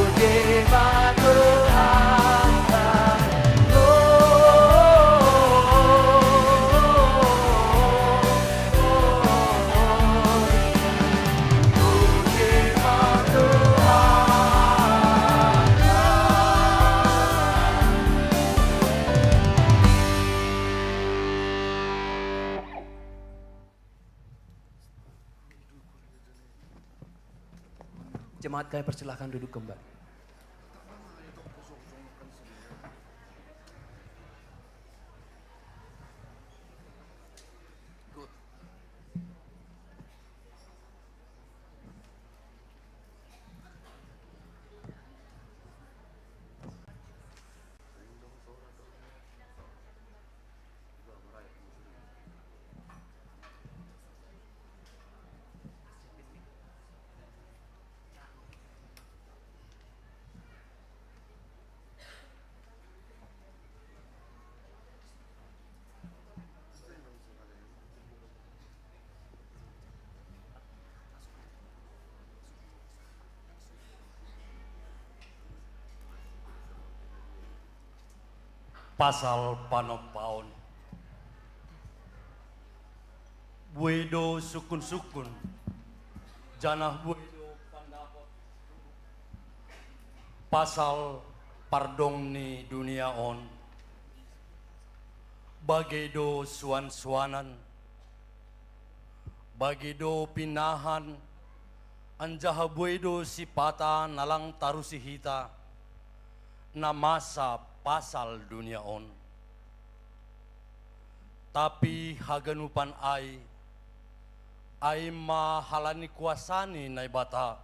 puji Tuhan. Jemaat kami persilahkan duduk kembali. Pasal panopaon buedo sukun-sukun janah buedo pandapot pasal pardong ni dunia on bagedo suan-suanan bagedo pinahan anjaha buedo sipata nalang tarusihita namasa pasal dunia on. Tapi haganupan ai mahalani kuasani nai bata.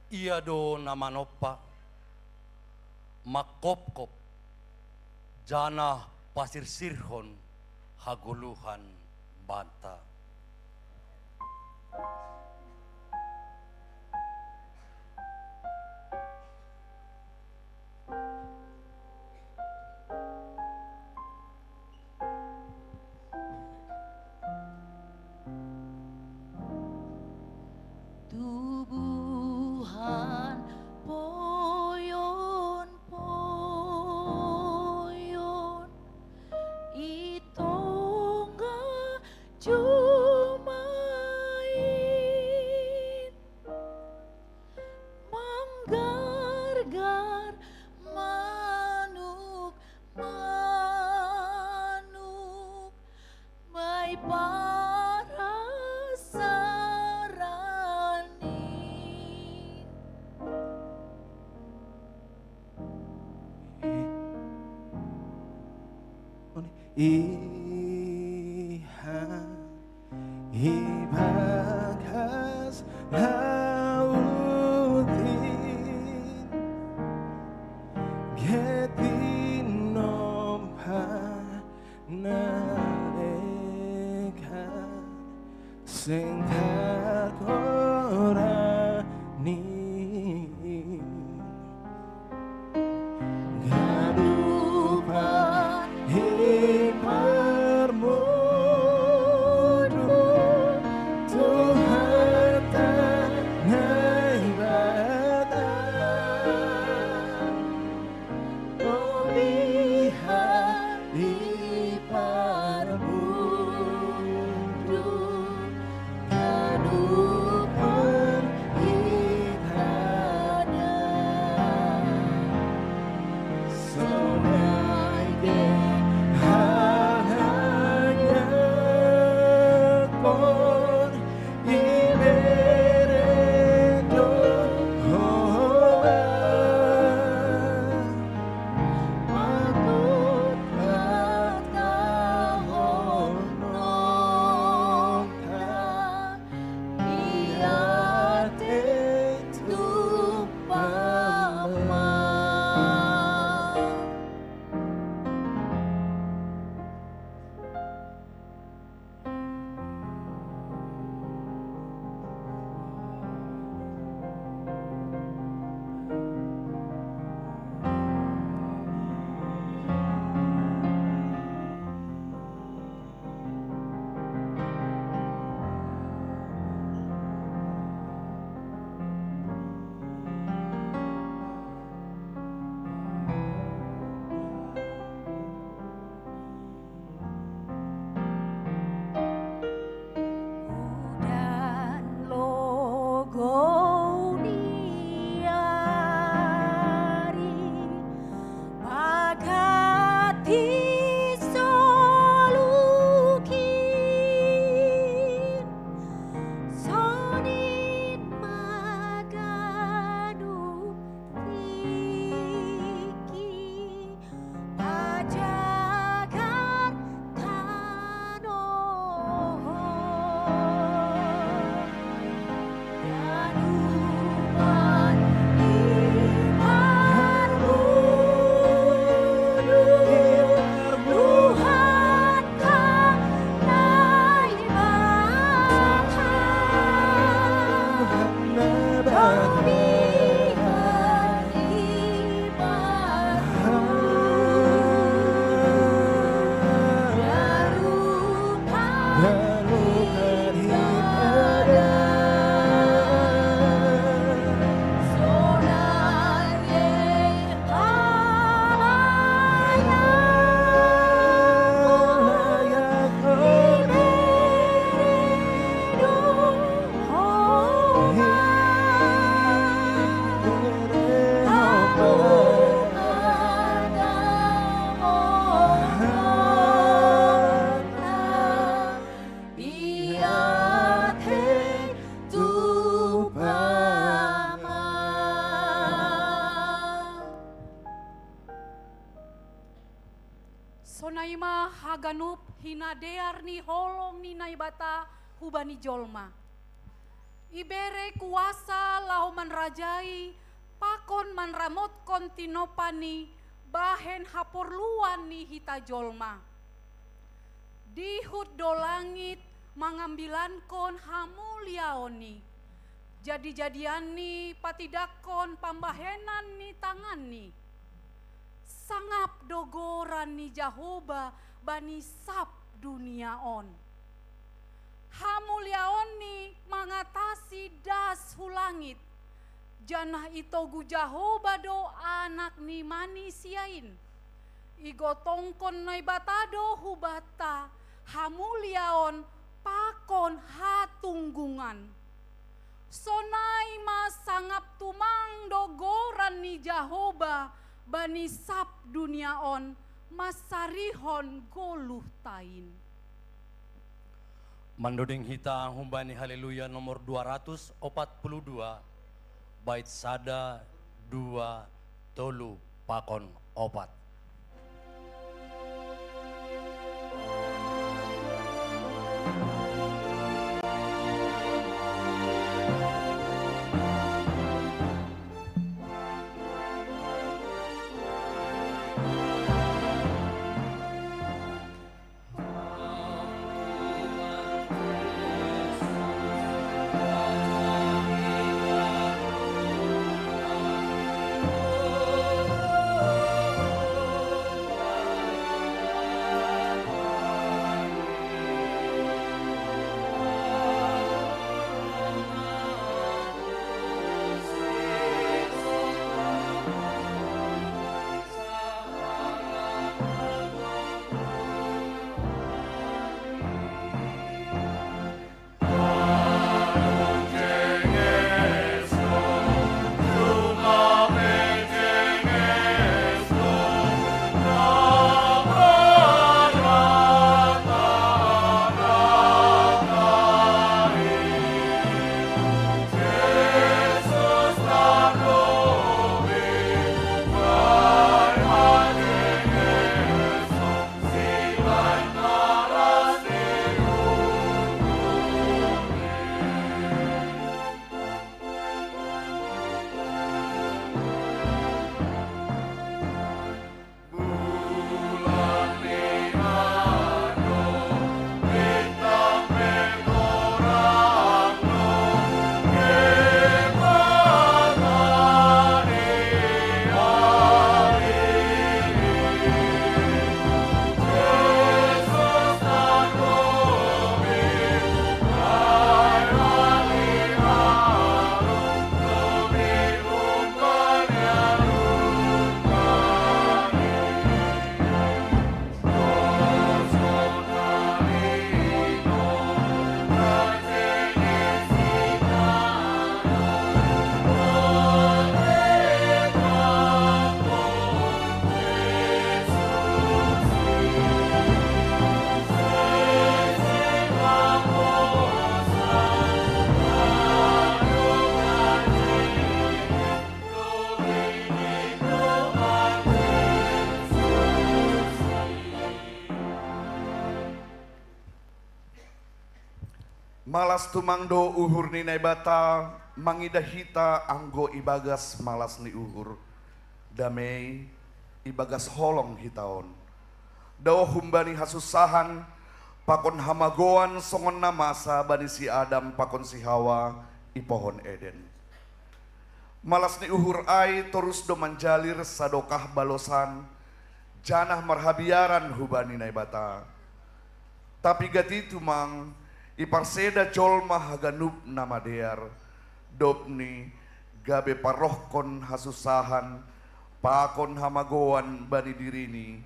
Ia do namanopa makop-kop jana pasir sirhon haguluhan banta. Tubuhan poyon-poyon itongga jumain manggar-gar manuk may para saranin Ibaghas hautin Getinompa nalekan Singkat orani Gadupan himarmudu Tuhan tanai badan Melihat di parmudu Sonaima haganup hinadear ni holong ni naibata hubani jolma. Ibere kuasa lau manrajai pakon manramot kontinopani bahen haporluan ni hita jolma. Dihut do langit mangambilankon hamuliaoni. Jadi-jadian ni patidakon pambahenan ni tangan ni. Sangap dogoran ni Jahoba bani sap dunia on. Hamuliaon ni mangatasi das hulangit. Janah itogu Jahoba do anak ni manisiain. Igotongkon nai batado hubata hamuliaon pakon hatunggungan. Sonai masangap tumang dogoran ni Jahoba bani sap dunia on masarihon goluh tain. Mandoding hita humbani haleluya nomor 242 bait sada 2 tolu pakon opat. Malas tumangdo uhur ni naibata, mangidah hita anggo ibagas malas ni uhur. Damai ibagas holong hitaon. Dawa humbani hasusahan, pakon hamagoan songon namasa bani si Adam pakon si Hawa ipohon Eden. Malas ni uhur ai terus do manjalir sadokah balosan, janah marhabiaran hubani naibata. Tapi gati tumang iparseda jolma haganup nama dear, dopni gabe parohkon hasusahan, pakon hamagoan bani dirini,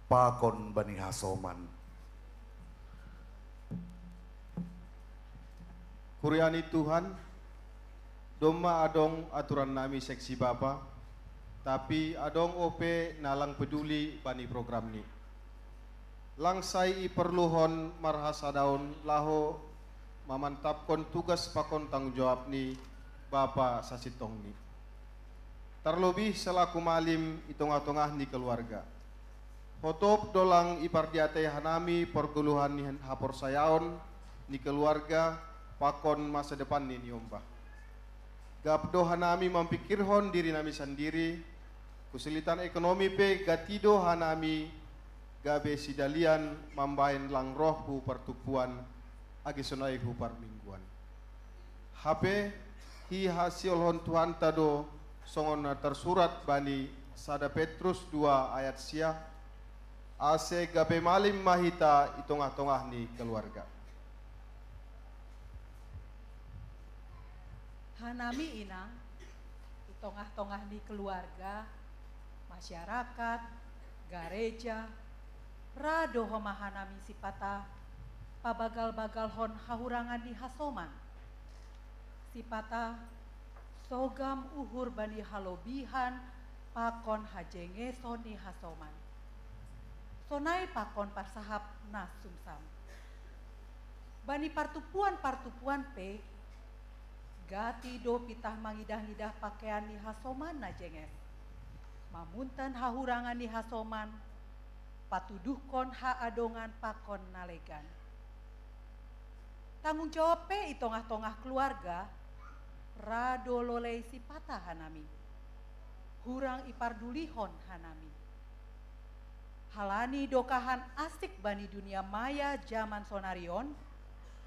pakon bani hasoman. Kuriani Tuhan, doma adong aturan nami seksi Bapa, tapi adong ope nalang peduli bani program ni. Langsai perluhon marhasa daun laho mamantapkon tugas pakon tanggung jawab ni Bapa sasitong ni. Terlebih selaku malim itong-atongah ni keluarga. Hotop dolang ipardiate hanami perguluhan ni hapor sayaon ni keluarga pakon masa depan ni nyomba. Gapdo hanami mampikirhon diri nami sendiri, kesulitan ekonomi pe gatido hanami gabe sidalian mambain lang roh hu pertupuan agi sonai hu parmingguan. HP hi hasil hon Tuhan tado songon tersurat bani Sada Petrus 2 ayat sia ase gabe malim mahita itongah-tongah ni keluarga. Hanami inang, di tengah-tengah di keluarga, masyarakat, gereja, rado homa hanami sipata, pabagal-bagal hon hahurangan di hasoman. Sipata, sogam uhur bani halobihan, pakon hajengeson di hasoman. Sonai pakon parsahap nasumsam. Bani partupuan pe, gati do pitah mangidah-ngidah pakaian ni hasoman na jenges. Mamuntan hahurangan ni hasoman, patuduhkon haadongan pakon nalegan. Tanggung jawab pe itongah-tongah keluarga, rado lolei sipata hanami. Hurang ipardulihon hanami. Halani dokahan asik bani dunia maya zaman sonarion,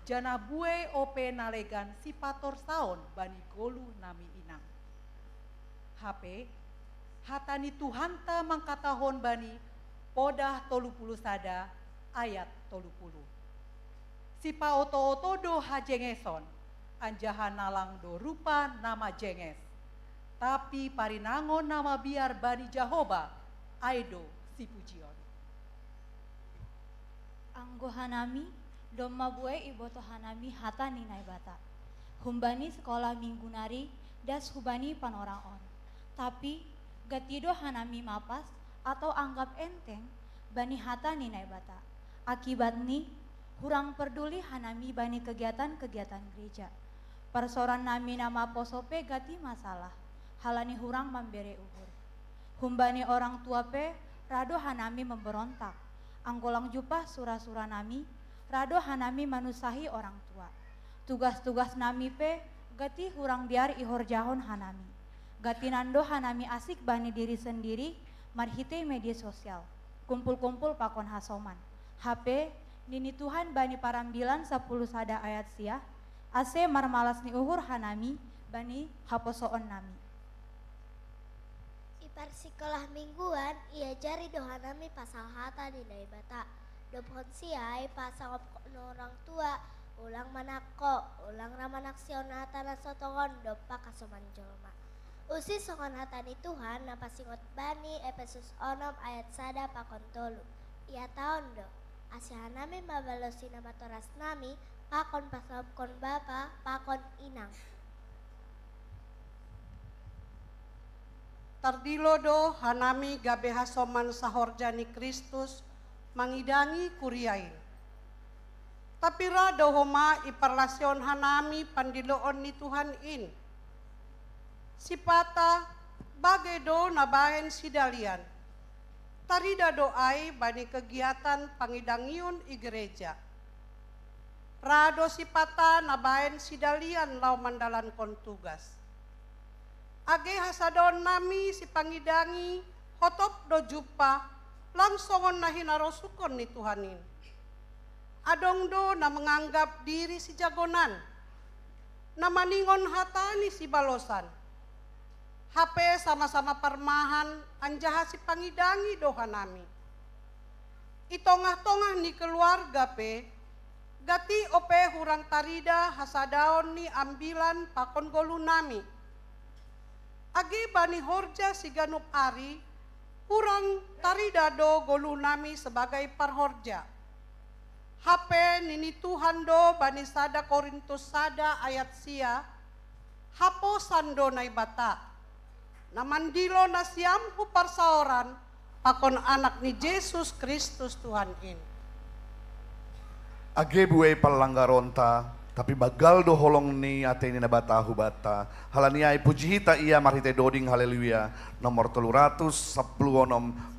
jana bue ope nalegan sipator saon bani golu nami inang. HP hatani Tuhanta mangkatahon bani podah 30 sada ayat 30. Sipa oto-oto do hajengeson anjahan nalang do rupa nama jenges. Tapi parinangon nama biar bani Jahoba aido si pujion. Anggo hanami domma bue iboto hanami hata ninai bata. Humbani sekolah minggu nari das hubani panorang on. Tapi gatido hanami mapas atau anggap enteng bani hata ninai bata. Akibat ni hurang peduli hanami bani kegiatan-kegiatan gereja. Persoran nami nama posope gati masalah. Halani hurang memberi uhur. Humbani orang tua pe rado hanami memberontak. Anggolang jupah surah-surah nami rado hanami manusahi orang tua. Tugas-tugas nami pe gati hurang biar ihor jahon hanami. Gati nando hanami asik bani diri sendiri marhite media sosial. Kumpul-kumpul pakon hasoman. HP nini Tuhan bani parambilan 10 sada ayat sia. Ase marmalas ni uhur hanami bani haposoon nami. Ipar sekolah mingguan ia jari dohanami pasal hata di bata. Dopon siai pasang orang tua ulang manako ulang ramanak sionata na sotongon dopa kasoman jolma. Usi songon hatani Tuhan na pasingot bani Efesus 6 ayat sada pakon tolu. Ia tahun do asihan nami mabalosi nama toras nami pakon pasapkon bapa pakon inang. Tardilo do hanami gabe hasoman sahorjani Kristus mangidangi kuriain. Tapi rado homa iparlasyon hanami pandiloon ni Tuhan in. Sipata bagai do nabahen sidalian. Tarida doai bani kegiatan pangidangion i gereja. Rado sipata nabahen sidalian lau mandalan kon tugas. Age hasadon nami si pangidangi hotop do jupa langsongon na hinarosukon ni Tuhanin. Adong do na menganggap diri si jagonan, na maningon hatani si balosan. HP sama-sama parmahan anjaha si pangidangi doha nami. Itongah-tongah ni keluarga pe, gati ope hurang tarida hasadaon ni ambilan pakon golu nami. Agi bani horja si ganup ari, hurang tarida do golu nami sebagai parhorja. HP nini Tuhan do bani sada Korintus sada ayat sia, hapo sando nai bata. Namandilo na siam huparsaoran, pakon anak ni Yesus Kristus Tuhan in. Age buai palanggaronta, tapi bagal do holong ni ateni na bata hubata. Halaniai puji hita ia marhite doding haleluya. Nomor 310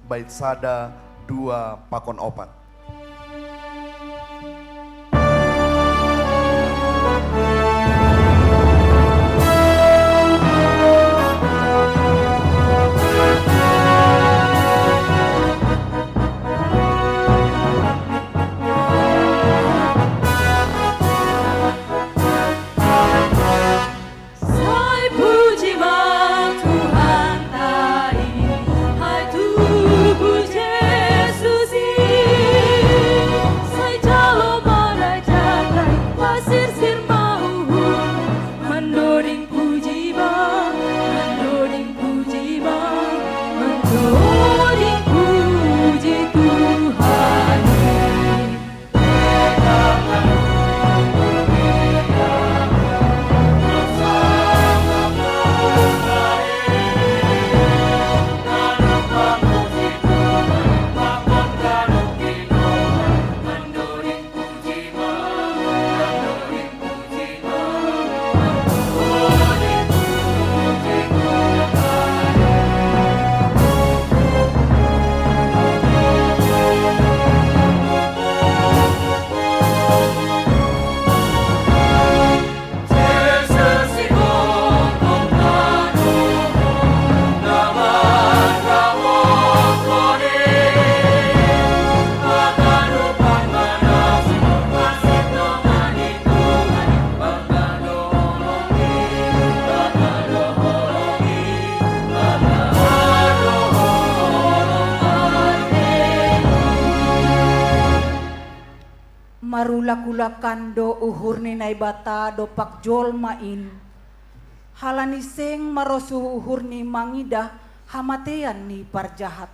bait sada 2 pakon opat. Sai puji bang Tuhan tai, hai tubuh Yesus sai jalo mana jagai pasir sir mauhun, mendoring puji bang, mendoring puji bang, mendoring puji Tuhan. Marula-kulakan do uhur ni naibata do pakjol main. Halaniseng marosu uhur ni mangidah hamatean ni parjahat.